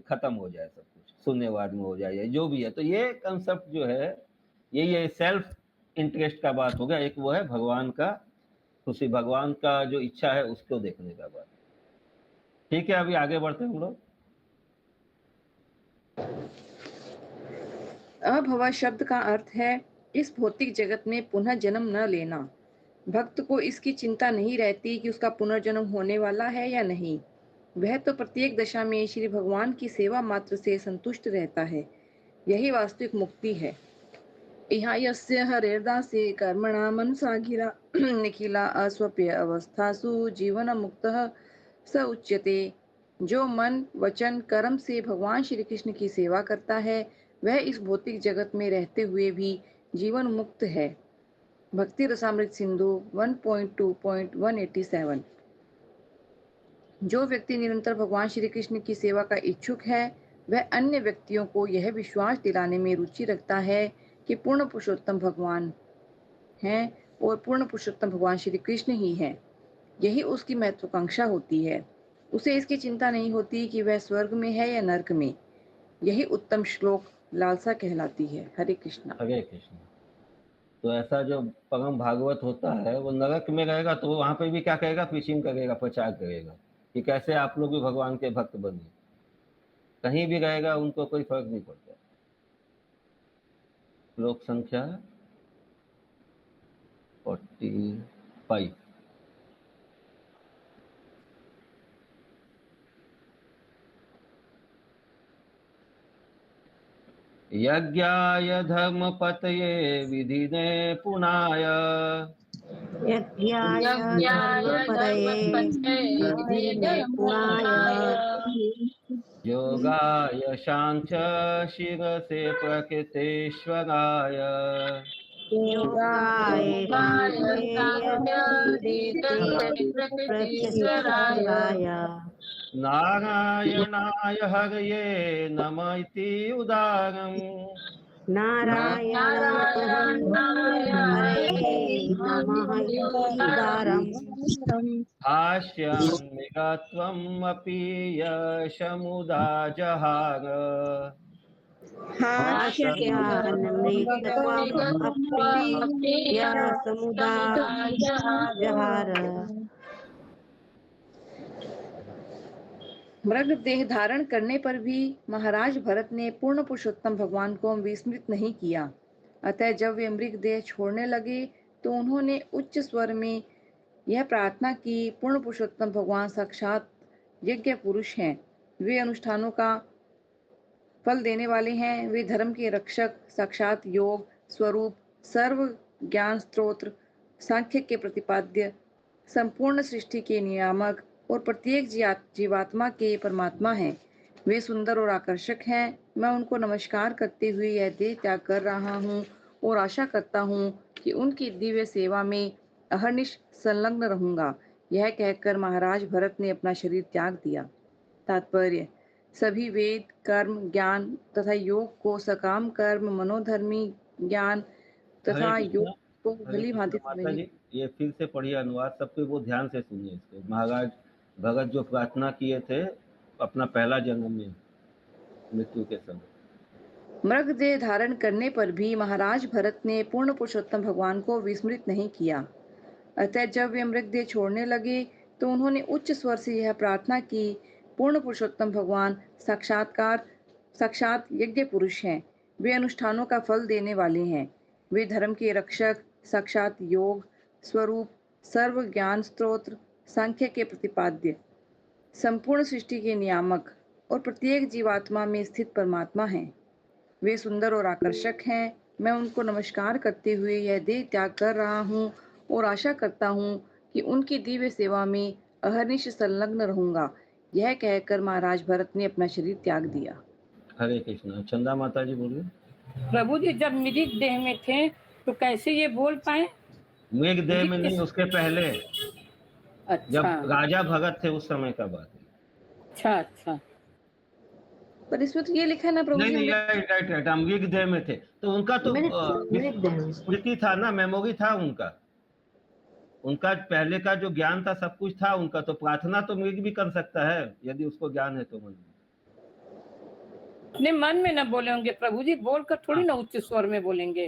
खत्म हो जाए, सब कुछ शून्यवाद में हो जाए, जो भी है। तो ये कंसेप्ट जो है ये सेल्फ इंटरेस्ट का बात हो गया। एक वो है भगवान का खुशी, भगवान का जो इच्छा है उसको देखने का बात। ठीक है, अभी आगे बढ़ते हैं हम लोग। अभव शब्द का अर्थ है इस भौतिक जगत में पुनः जन्म न लेना। भक्त को इसकी चिंता नहीं रहती कि उसका पुनर्जन्म होने वाला है या नहीं। वह तो प्रत्येक दशा में श्री भगवान की सेवा मात्र से संतुष्ट रहता है। यही वास्तविक मुक्ति है। इहा यस्य हरेर्दासे कर्मणा मनसा गिरा निखिला अस्वप्य अवस्थासु जीवन मुक्तः स उच्यते। जो मन वचन कर्म से भगवान श्री कृष्ण की सेवा करता है वह इस भौतिक जगत में रहते हुए भी जीवन मुक्त है। भक्ति रसामृत सिंधु 1.2.187। जो व्यक्ति निरंतर भगवान श्री कृष्ण की सेवा का इच्छुक है वह अन्य व्यक्तियों को यह विश्वास दिलाने में रुचि रखता है कि पूर्ण पुरुषोत्तम भगवान हैं और पूर्ण पुरुषोत्तम भगवान श्री कृष्ण ही हैं। यही उसकी महत्वाकांक्षा होती है। उसे इसकी चिंता नहीं होती कि वह स्वर्ग में है या नरक में। यही उत्तम श्लोक लालसा कहलाती है। हरे कृष्णा। हरे कृष्ण। तो ऐसा जो परम भागवत होता है वो नरक में रहेगा तो वहां पे भी क्या करेगा, प्रीचिंग करेगा, प्रचार करेगा कि कैसे आप लोग भी भगवान के भक्त बनिए। कहीं भी रहेगा उनको कोई फर्क नहीं पड़ता। श्लोक संख्या 45। यज्ञाय धर्मपतये विधिने पुनाय यज्ञाय धर्मपतये विधिने पुनाय योगाय शांच शिरसे प्रकृतेश्वराय योगाय प्रत्यक्षराय नारायणाय हरये नम इति उदारम् नारायणाय हरये नमः इति उदारम् हास्यं मृगत्वम् अपि यशमुदाजहार हास्यान्मृगत्वमपि यशमुदाजहार। मृग देह धारण करने पर भी महाराज भरत ने पूर्ण पुरुषोत्तम भगवान को विस्मृत नहीं किया। अतः जब वे मृग देह छोड़ने लगे तो उन्होंने उच्च स्वर में यह प्रार्थना की, पूर्ण पुरुषोत्तम भगवान साक्षात यज्ञ पुरुष हैं। वे अनुष्ठानों का फल देने वाले हैं। वे धर्म के रक्षक, साक्षात योग स्वरूप, सर्व ज्ञान स्त्रोत्र, सांख्य के प्रतिपाद्य, संपूर्ण सृष्टि के नियामक और प्रत्येक जीवात्मा के परमात्मा हैं। वे सुंदर और आकर्षक हैं। मैं उनको नमस्कार करते हुए यह देह त्याग कर रहा हूँ और आशा करता हूँ कि उनकी दिव्य सेवा में अहर्निश संलग्न रहूंगा। यह कहकर महाराज भरत ने अपना शरीर त्याग दिया। तात्पर्य: सभी वेद, कर्म, ज्ञान तथा योग को सकाम कर्म, मनोधर्मी ज्ञान तथा योग को भली भांति माता जी ये फिर से पढ़िए अनुवाद, सबको वो ध्यान से सुनिए इसको। महाराज भगत जो प्रार्थना किए थे अपना पहला जन्म में मृत्यु के समय। मृग देह धारण करने पर भी महाराज भरत ने पूर्ण पुरुषोत्तम भगवान को विस्मृत नहीं किया। अतः जब वे मृग देह छोड़ने लगे तो उन्होंने उच्च स्वर से यह प्रार्थना की, पूर्ण पुरुषोत्तम भगवान साक्षात यज्ञ पुरुष हैं। वे अनुष्ठानों का फल देने वाले हैं। वे धर्म के रक्षक, साक्षात योग स्वरूप, सर्व ज्ञान स्त्रोत्र, सांख्य के प्रतिपाद्य, संपूर्ण सृष्टि के नियामक और प्रत्येक जीवात्मा में स्थित परमात्मा हैं। वे सुंदर और आकर्षक हैं। मैं उनको नमस्कार करते हुए यह देह त्याग कर रहा हूँ और आशा करता हूँ कि उनकी दिव्य सेवा में अहर्निश संलग्न रहूंगा। यह कहकर महाराज भरत ने अपना शरीर त्याग दिया। हरे कृष्णा। चंदा माता जी बोलिए। प्रभु जी जब मृत देह में थे तो कैसे ये बोल पाए? मृग देह में नहीं, उसके पहले जब अच्छा राजा भगत थे उस समय का बात है। अच्छा अच्छा। पर इसमें तो ये लिखा है ना प्रभु नहीं जी, नहीं, हमें राइट राइट राइट, हम मृग देह में थे तो उनका तो मृत देह स्मृति था ना, मेमोरी था उनका, उनका पहले का जो ज्ञान था सब कुछ था उनका, तो प्रार्थना तो मृग भी कर सकता है यदि उसको ज्ञान है तो। मन में अपने मन में न बोले होंगे प्रभु जी, बोलकर थोड़ी ना उच्च स्वर में बोलेंगे।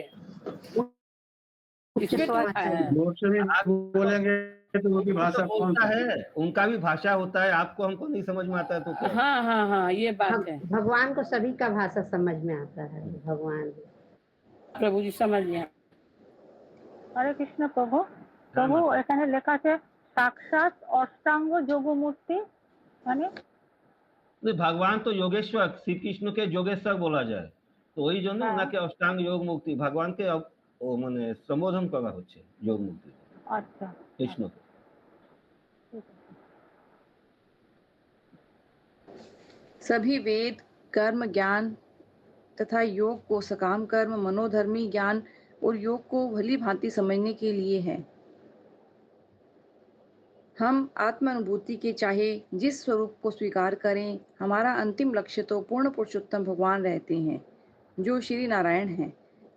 इसमें तो लिखा है। जोर से भी बोलेंगे तो वो भी भाषा तो कौन बोलता सी है, उनका भी भाषा होता है, आपको हमको नहीं समझ में आता है तो क्या? हाँ हाँ हाँ, ये बात है। भगवान को सभी का भाषा समझ में आता है। भगवान प्रभु जी समझ गया। হরে কৃষ্ণ প্রভু। প্রভু মাতা। এখানে লেখা আছে সাক্ষাৎ অষ্টাঙ্গ যোগমূর্তি মানে नहीं, भगवान तो योगेश्वर, श्री कृष्ण के योगेश्वर बोला जाए तो वही जो ना के अष्टांग योग मुक्ति भगवान के ओ माने संबोधन करा होच्छे योग मुक्ति আচ্ছা कृष्ण के। सभी वेद, कर्म ज्ञान तथा योग को सकाम कर्म, मनोधर्मी ज्ञान और योग को भली भांति समझने के लिए है। हम आत्मानुभूति के चाहे जिस स्वरूप को स्वीकार करें, हमारा अंतिम लक्ष्य तो पूर्ण पुरुषोत्तम भगवान रहते हैं, जो श्री नारायण हैं।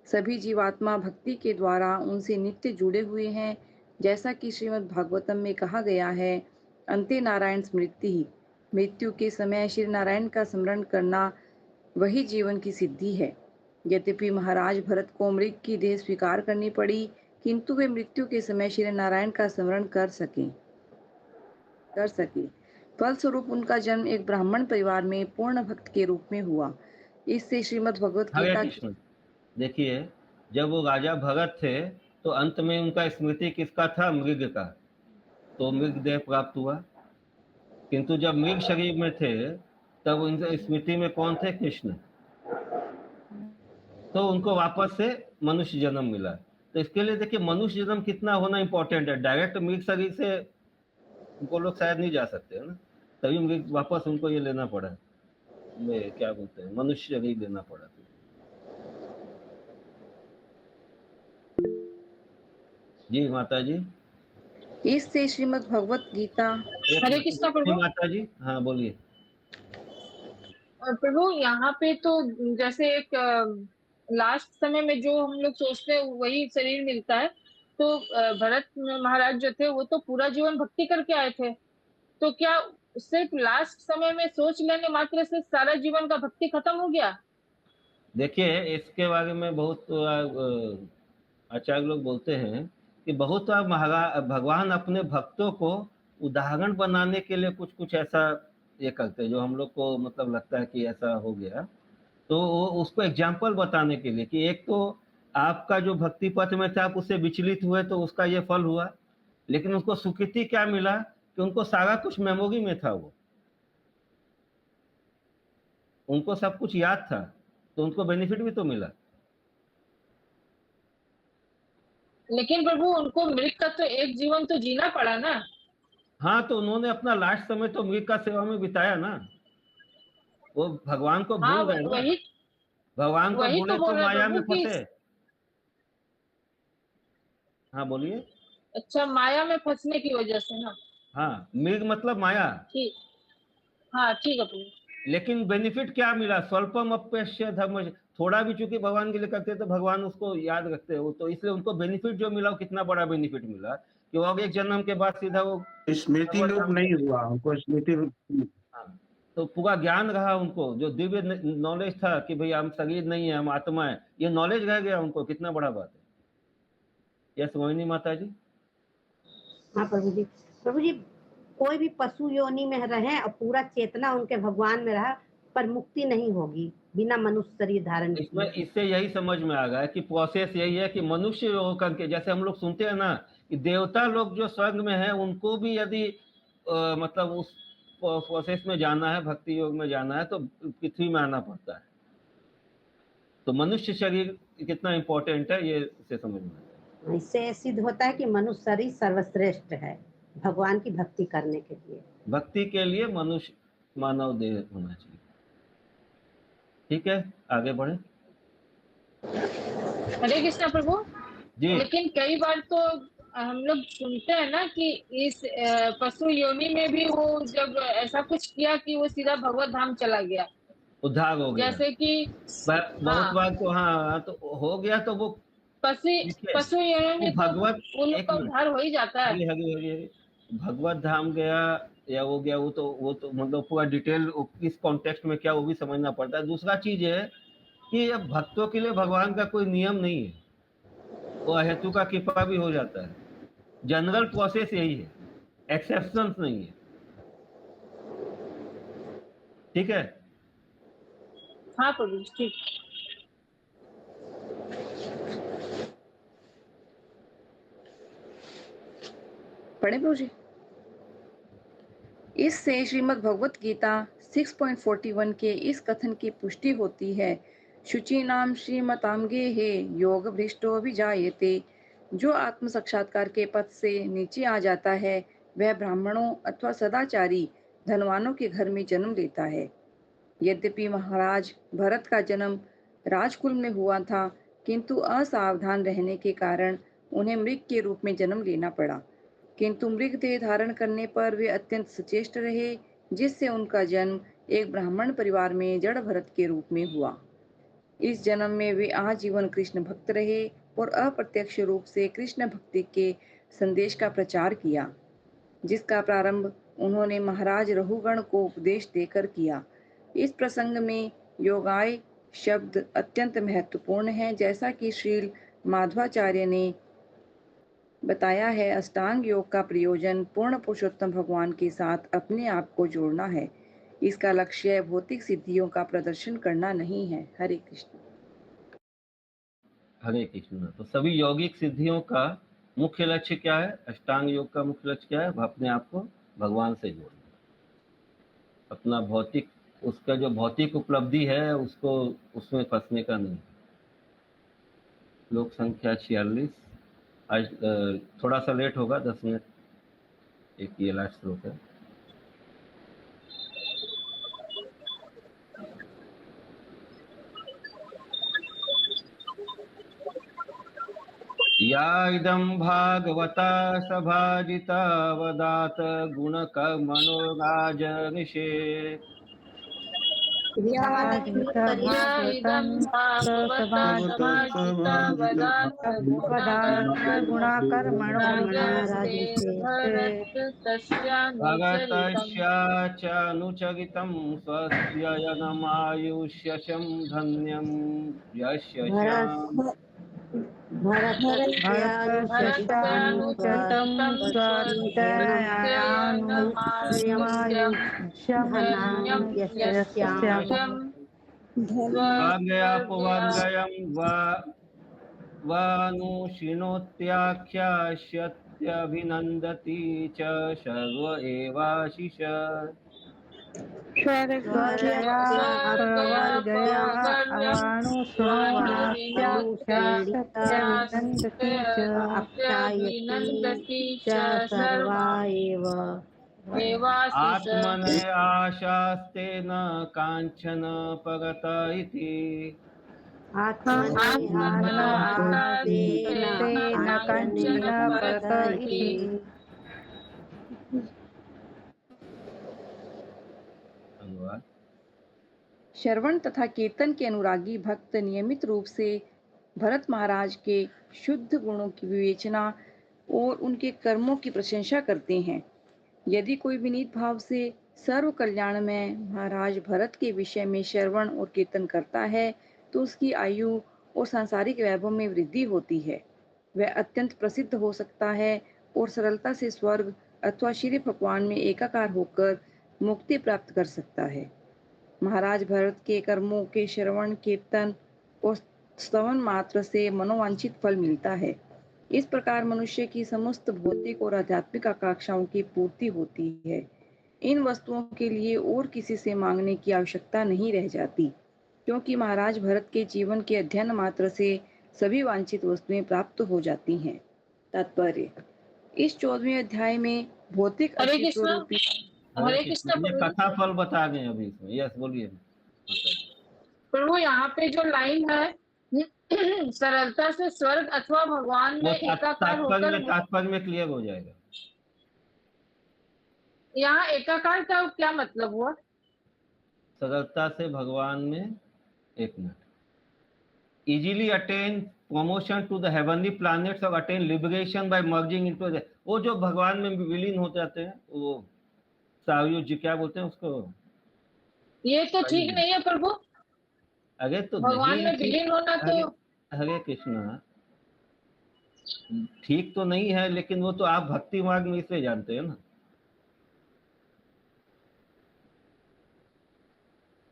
सभी जीवात्मा भक्ति के द्वारा उनसे नित्य जुड़े हुए हैं, जैसा कि श्रीमद् भागवतम में कहा गया है, अंते नारायण स्मृति ही। मृत्यु के समय श्री नारायण का स्मरण करना वही जीवन की सिद्धि है। यद्यपि महाराज भरत को मृग की देह स्वीकार करनी पड़ी, किंतु वे मृत्यु के समय श्री नारायण का स्मरण कर सके। फलस्वरूप उनका जन्म एक ब्राह्मण परिवार में पूर्ण भक्त के रूप में हुआ। इससे श्रीमद् भगवत हरे गीता कृष्ण। देखिए, जब वो राजा भगत थे तो अंत में उनका स्मृति किसका था? मृग का, तो मृग देह प्राप्त हुआ। किंतु जब मृग शरीर में थे तब उनके स्मृति में कौन थे? कृष्ण। तो उनको वापस से मनुष्य जन्म मिला। तो इसके लिए देखिए मनुष्य जन्म कितना होना इंपॉर्टेंट है। डायरेक्ट मृग शरीर से उनको लोग शायद नहीं जा सकते है ना, तभी मृग वापस उनको ये लेना पड़ा, क्या बोलते हैं, मनुष्य शरीर लेना पड़ा। जी माता जी। इससे श्रीमद् भगवत गीता। हरे कृष्णा प्रभु। माता जी, हाँ बोलिए। प्रभु यहाँ पे तो जैसे एक लास्ट समय में जो हम लोग सोचते हैं वही शरीर मिलता है, तो भरत महाराज जो थे वो तो पूरा जीवन भक्ति करके आए थे, तो क्या सिर्फ लास्ट समय में सोच लेने मात्र से सारा जीवन का भक्ति खत्म हो गया? देखिए इसके बारे में बहुत आचार्य लोग बोलते हैं कि बहुत भगवान अपने भक्तों को उदाहरण बनाने के लिए कुछ कुछ ऐसा ये करते हैं जो हम लोग को मतलब लगता है कि ऐसा हो गया, तो उसको एग्जाम्पल बताने के लिए कि एक तो आपका जो भक्ति पथ में था आप उससे विचलित हुए तो उसका ये फल हुआ, लेकिन उसको सुकृति क्या मिला कि उनको सारा कुछ मेमोरी में था, वो उनको सब कुछ याद था, तो उनको बेनिफिट भी तो मिला। लेकिन प्रभु उनको मृग का तो एक जीवन तो जीना पड़ा ना। हाँ, तो उन्होंने अपना लास्ट समय तो मृग का सेवा में बिताया ना, वो भगवान को भूल गए ना, वही भगवान को भूले तो माया में फंसे। हाँ बोलिए। अच्छा, माया में फंसने की वजह से ना। हाँ, मृग मतलब माया। ठीक, हाँ ठीक है प्रभु। लेकिन बेनिफिट क्या मिला? स्वल्पम अप्यस्य धर्म, थोड़ा भी चूंकि भगवान के लिए करते तो भगवान उसको याद रखते हो, तो इसलिए उनको बेनिफिट जो मिला वो कितना बड़ा बेनिफिट मिला कि वो एक जन्म के बाद सीधा वो स्मृति लोप नहीं हुआ, उनको स्मृति। तो पूरा ज्ञान रहा उनको, जो दिव्य नॉलेज था कि भाई हम शरीर नहीं है, हम आत्मा है, ये नॉलेज रह गया उनको, कितना बड़ा बात है। यस मोहिनी माता जी। हाँ प्रभु जी। प्रभु जी, कोई भी पशु योनि में रहे और पूरा चेतना उनके भगवान में रहा, पर मुक्ति नहीं होगी बिना मनुष्य शरीर धारण किए। इससे यही समझ में आ गया कि प्रोसेस यही है कि मनुष्य होकर के, जैसे हम लोग सुनते हैं ना कि देवता लोग जो स्वर्ग में है उनको भी यदि मतलब उस प्रोसेस में जाना है, भक्ति योग में जाना है, तो पृथ्वी में आना पड़ता है। तो मनुष्य शरीर कितना इंपॉर्टेंट है ये इससे समझ में आता है। इससे सिद्ध होता है कि मनुष्य शरीर सर्वश्रेष्ठ है भगवान की भक्ति करने के लिए। भक्ति के लिए मनुष्य मानव देह होना चाहिए। ठीक है, आगे बढ़े। हरे कृष्णा प्रभु। जी लेकिन कई बार तो हम लोग सुनते हैं ना कि इस पशु योनि में भी वो जब ऐसा कुछ किया कि वो सीधा भगवत धाम चला गया, उद्धार हो गया। जैसे कि बहुत हाँ बार तो हाँ तो हो गया तो वो पशु देखिए पशु योनि वो में तो भगवत वो लोग एक का मिनट उद्धार हो ही जाता है। हरी हरी हरी हरी भगवत धाम गया या वो गया वो तो मतलब पूरा डिटेल किस कॉन्टेक्स्ट में क्या वो भी समझना पड़ता है। दूसरा चीज है कि अब भक्तों के लिए भगवान का कोई नियम नहीं है, वो अहेतु का कृपा भी हो जाता है। जनरल प्रोसेस यही है, एक्सेप्शंस नहीं है। ठीक है। हाँ प्रभु जी, ठीक। पढ़े प्रभु जी। इससे श्रीमद् भगवत गीता 6.41 के इस कथन की पुष्टि होती है, शुचीनाम श्रीमतांगे हे योग भ्रष्टो विजायते। जो आत्म साक्षात्कार के पथ से नीचे आ जाता है वह ब्राह्मणों अथवा सदाचारी धनवानों के घर में जन्म लेता है। यद्यपि महाराज भरत का जन्म राजकुल में हुआ था, किंतु असावधान रहने के कारण उन्हें मृग के रूप में जन्म लेना पड़ा। किंतु मृग देह धारण करने पर वे अत्यंत सचेष्ट रहे, जिससे उनका जन्म एक ब्राह्मण परिवार में जड़ भरत के रूप में हुआ। इस जन्म में वे आजीवन कृष्ण भक्त रहे और अप्रत्यक्ष रूप से कृष्ण भक्ति के संदेश का प्रचार किया, जिसका प्रारंभ उन्होंने महाराज रघुगण को उपदेश देकर किया। इस प्रसंग में योगाय शब्द अत्यंत महत्वपूर्ण है, जैसा कि श्रील माधवाचार्य ने बताया है। अष्टांग योग का प्रयोजन पूर्ण पुरुषोत्तम भगवान के साथ अपने आप को जोड़ना है। इसका लक्ष्य भौतिक सिद्धियों का प्रदर्शन करना नहीं है। हरे कृष्ण। हरे कृष्ण। तो सभी यौगिक सिद्धियों का मुख्य लक्ष्य क्या है? अष्टांग योग का मुख्य लक्ष्य क्या है? अपने आप को भगवान से जोड़ना, अपना भौतिक उसका जो भौतिक उपलब्धि है उसको उसमें फंसने का नहीं। श्लोक संख्या 46। आज थोड़ा सा लेट होगा, 10 मिनट। एक ये लास्ट श्लोक है। या इदं भागवता सभाजिता वदात गुणकर्मणो राजनिषे। इदं भागवता समाजिता वदात गुणकर्मणो राजस्य भरतस्यानुचरितं स्वस्य यनमायुष्यशं धन्यं यस्य भरतस्यानुचरितं स्वस्य यनमायुष्यं धन्यं यस्यां वाङ्गयापवाङ्गयं वानुशिनोत्याख्यास्यत्यभिनन्दति च सर्व एवाशिष। स्वर्गयापवर्गयानुसृणवाप्याख्यास्यत्यभिनन्दति च सर्वा एवाशिष। आत्मने आशास्तेन काञ्चन परत इति। श्रवण तथा कीर्तन के अनुरागी भक्त नियमित रूप से भरत महाराज के शुद्ध गुणों की विवेचना और उनके कर्मों की प्रशंसा करते हैं। यदि कोई विनीत भाव से सर्व कल्याण में महाराज भरत के विषय में श्रवण और कीर्तन करता है तो उसकी आयु और सांसारिक वैभव में वृद्धि होती है। वह अत्यंत प्रसिद्ध हो सकता है और सरलता से स्वर्ग अथवा श्री भगवान में एकाकार होकर मुक्ति प्राप्त कर सकता है। महाराज भरत के कर्मों के श्रवण कीर्तन और स्तवन मात्र से मनोवांछित फल मिलता है। इस प्रकार मनुष्य की समस्त भौतिक और आध्यात्मिक आकांक्षाओं की पूर्ति होती है। इन वस्तुओं के लिए और किसी से मांगने की आवश्यकता नहीं रह जाती, क्योंकि महाराज भरत के जीवन के अध्ययन मात्र से सभी वांछित वस्तुएं प्राप्त हो जाती हैं। तात्पर्य: इस 14वें अध्याय में भौतिक अस्तित्व रूपी हरे कृष्ण ये कथा फल बता गए अभी इसमें। यस बोलिए प्रभु। यहाँ पे जो लाइन है सरलता से स्वर्ग अथवा भगवान वो में एकाकार होकर तात्पर्य में क्लियर हो जाएगा। यहाँ एकाकार का क्या मतलब हुआ? सरलता से भगवान में, एक minute, easily attain promotion to the heavenly planets और attain liberation by merging into the, वो जो भगवान में विलीन हो जाते हैं, वो सायुज्य क्या बोलते हैं उसको? ये तो ठीक नहीं है प्रभु। अरे तो भगवान नहीं में विलीन होना तो हरे कृष्णा, ठीक तो नहीं है, लेकिन वो तो आप भक्ति मार्ग में इसलिए जानते हैं ना।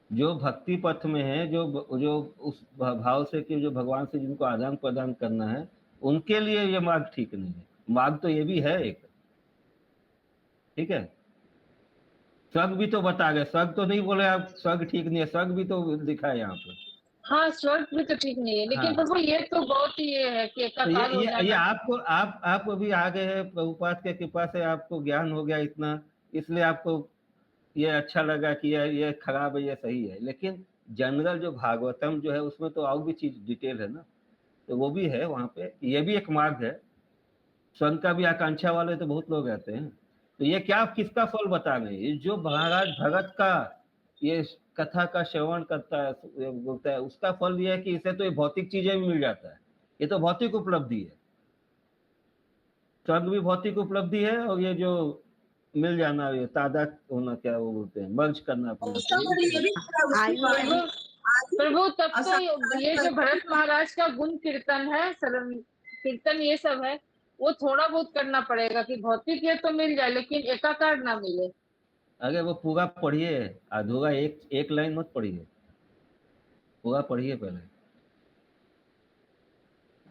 जो भक्ति पथ में है, जो उस भाव से कि जो भगवान से जिनको आदान प्रदान करना है, उनके लिए ये मार्ग ठीक नहीं है। मार्ग तो ये भी है एक, ठीक है। स्वर्ग भी तो बता गए, स्वर्ग तो नहीं बोले आप स्वर्ग ठीक नहीं है, स्वर्ग भी तो दिखा है यहाँ पर। हाँ, स्वर्ग भी तो ठीक नहीं है, लेकिन हाँ। प्रभु ये तो बहुत ही ये है कि तो एकाकार हो ये जाना। आपको आप अभी आ गए हैं, प्रभुपाद के कृपा से आपको ज्ञान हो गया इतना, इसलिए आपको ये अच्छा लगा कि ये खराब है, ये सही है। लेकिन जनरल जो भागवतम जो है उसमें तो और भी चीज डिटेल है ना, तो वो भी है वहाँ पे। ये भी एक मार्ग है, स्वर्ग का भी आकांक्षा वाले तो बहुत लोग रहते हैं। तो ये क्या किसका फल बता रहे हैं? जो महाराज भगत का ये कथा का श्रवण करता है, बोलता है, उसका फल ये है कि इसे तो ये भौतिक चीजें भी मिल जाता है। ये तो भौतिक उपलब्धि है, स्वर्ग भी भौतिक उपलब्धि है, और ये जो मिल जाना, ये तादाद होना, क्या वो बोलते हैं, मर्ज करना अपने। प्रभु तब तो ये जो भरत महाराज का गुण कीर्तन है, कीर्तन ये सब है, वो थोड़ा बहुत करना पड़ेगा कि भौतिक ये तो मिल जाए लेकिन एकाकार ना मिले। अरे वो पूरा पढ़िए, अधूरा एक लाइन मत पढ़िए, पूरा पढ़िए पहले।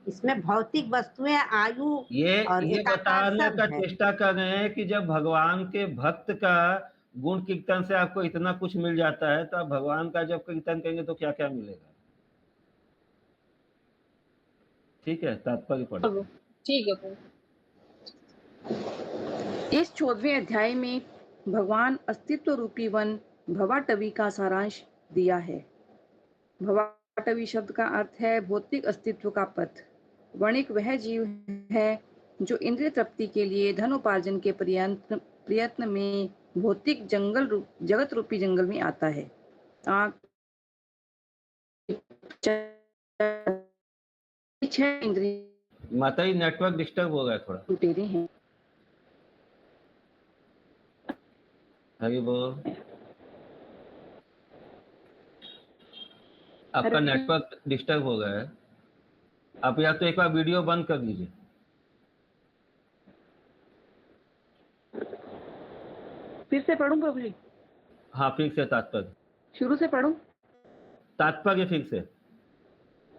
इसमें भौतिक वस्तुएं, आयु और ये एकाकार बताने सब का है। चेष्टा कर रहे हैं कि जब भगवान के भक्त का गुण कीर्तन से आपको इतना कुछ मिल जाता है, तो आप भगवान का जब कीर्तन करेंगे तो क्या क्या मिलेगा। ठीक है, तात्पर्य पढ़िए। ठीक है प्रभु। इस 14वें अध्याय में भगवान अस्तित्व रूपी वन भवाटवी का सारांश दिया है। भवाटवी शब्द का अर्थ है भौतिक अस्तित्व का पथ। वणिक वह जीव है जो इंद्रिय तृप्ति के लिए धन उपार्जन के प्रयत्न में भौतिक जगत रूपी जंगल में आता है। छह इंद्रिय माता जी नेटवर्क डिस्टर्ब हो गया थोड़ा। लुटेरे हैं। हरि बोल। आपका नेटवर्क डिस्टर्ब हो गया है, आप या तो एक बार वीडियो बंद कर दीजिए। फिर से पढ़ूं प्रभु जी? हाँ, फिर से तात्पर्य शुरू से पढ़ूं? तात्पर्य फिर से।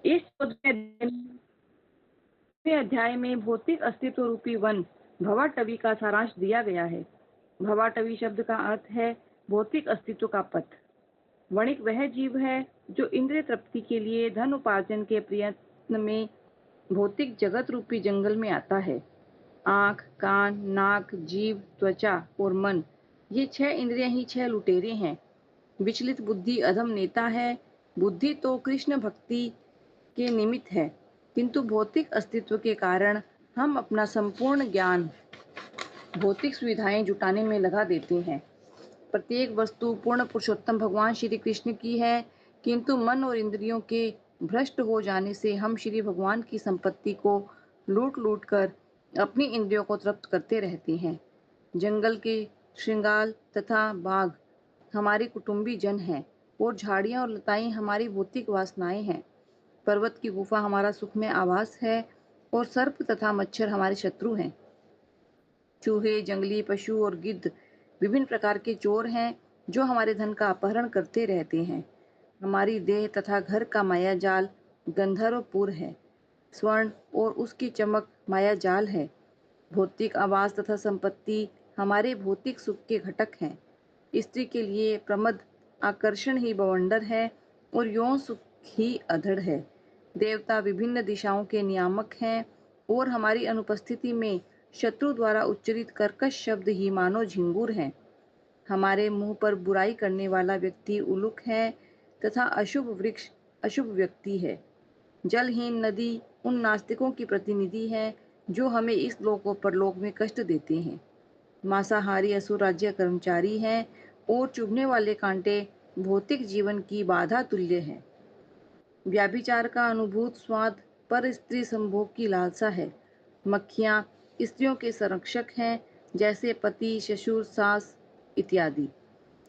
इस 14वें अध्याय में भौतिक अस्तित्व रूपी वन भवाटवी का सारांश दिया गया है। भवाटवी शब्द का अर्थ है भौतिक अस्तित्व का पथ। वणिक वह जीव है जो इंद्रिय तृप्ति के लिए धन उपार्जन के प्रयत्न में भौतिक जगत रूपी जंगल में आता है। आँख, कान, नाक, जीभ, त्वचा और मन, ये 6 इंद्रियां ही 6 लुटेरे हैं। विचलित बुद्धि अधम नेता है। बुद्धि तो कृष्ण भक्ति के निमित्त है, किंतु भौतिक अस्तित्व के कारण हम अपना संपूर्ण ज्ञान भौतिक सुविधाएं जुटाने में लगा देते हैं। प्रत्येक वस्तु पूर्ण पुरुषोत्तम भगवान श्री कृष्ण की है, किंतु मन और इंद्रियों के भ्रष्ट हो जाने से हम श्री भगवान की संपत्ति को लूट लूट कर अपनी इंद्रियों को तृप्त करते रहते हैं। जंगल के श्रृंगार तथा बाघ हमारे कुटुंबी जन हैं और झाड़ियां और लताएं हमारी भौतिक वासनाएं हैं। पर्वत की गुफा हमारा सुखमय आवास है और सर्प तथा मच्छर हमारे शत्रु हैं। चूहे, जंगली पशु और गिद्ध विभिन्न प्रकार के चोर हैं जो हमारे धन का अपहरण करते रहते हैं। हमारी देह तथा घर का माया जाल गंधर्वपुर है। स्वर्ण और उसकी चमक माया जाल है। भौतिक आवास तथा संपत्ति हमारे भौतिक सुख के घटक हैं। स्त्री के लिए प्रमद आकर्षण ही बवंडर है और यौन सुख ही अधड़ है। देवता विभिन्न दिशाओं के नियामक हैं और हमारी अनुपस्थिति में शत्रु द्वारा उच्चरित कर्कश शब्द ही मानो झिंगुर हैं। हमारे मुंह पर बुराई करने वाला व्यक्ति उलूक है तथा अशुभ वृक्ष अशुभ व्यक्ति है। जलहीन नदी उन नास्तिकों की प्रतिनिधि है जो हमें इस लोक और परलोक में कष्ट देते हैं। मांसाहारी असुर राज्य कर्मचारी हैं और चुभने वाले कांटे भौतिक जीवन की बाधा तुल्य हैं। व्याभिचार का अनुभूत स्वाद पर स्त्री संभोग की लालसा है। मक्खियाँ स्त्रियों के संरक्षक हैं, जैसे पति, ससुर, सास इत्यादि।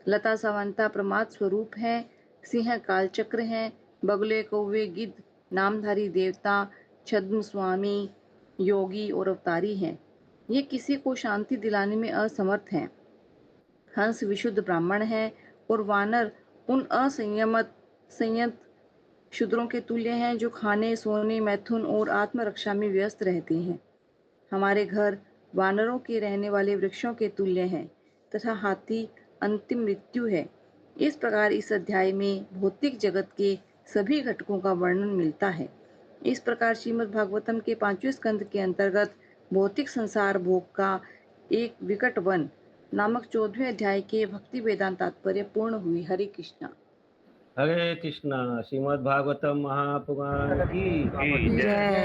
लता सावंता प्रमाद स्वरूप है। सिंह कालचक्र हैं। बगुले, कौवे, गिद्ध नामधारी देवता, छद्म स्वामी, योगी और अवतारी हैं। ये किसी को शांति दिलाने में असमर्थ हैं। हंस विशुद्ध ब्राह्मण है और वानर उन संयत शूद्रों के तुल्य हैं जो खाने, सोने, मैथुन और आत्मरक्षा में व्यस्त रहते हैं। हमारे घर वानरों के रहने वाले वृक्षों के तुल्य हैं तथा हाथी अंतिम मृत्यु है। इस प्रकार इस अध्याय में भौतिक जगत के सभी घटकों का वर्णन मिलता है। इस प्रकार श्रीमद् भागवतम के 5वें स्कंद के अंतर्गत भौतिक संसार भोग का एक विकट वन नामक 14वें अध्याय के भक्ति वेदांत तात्पर्य पूर्ण हुई। हरे कृष्णा। हरे कृष्णा। श्रीमद् भागवतम महापुराण की जय।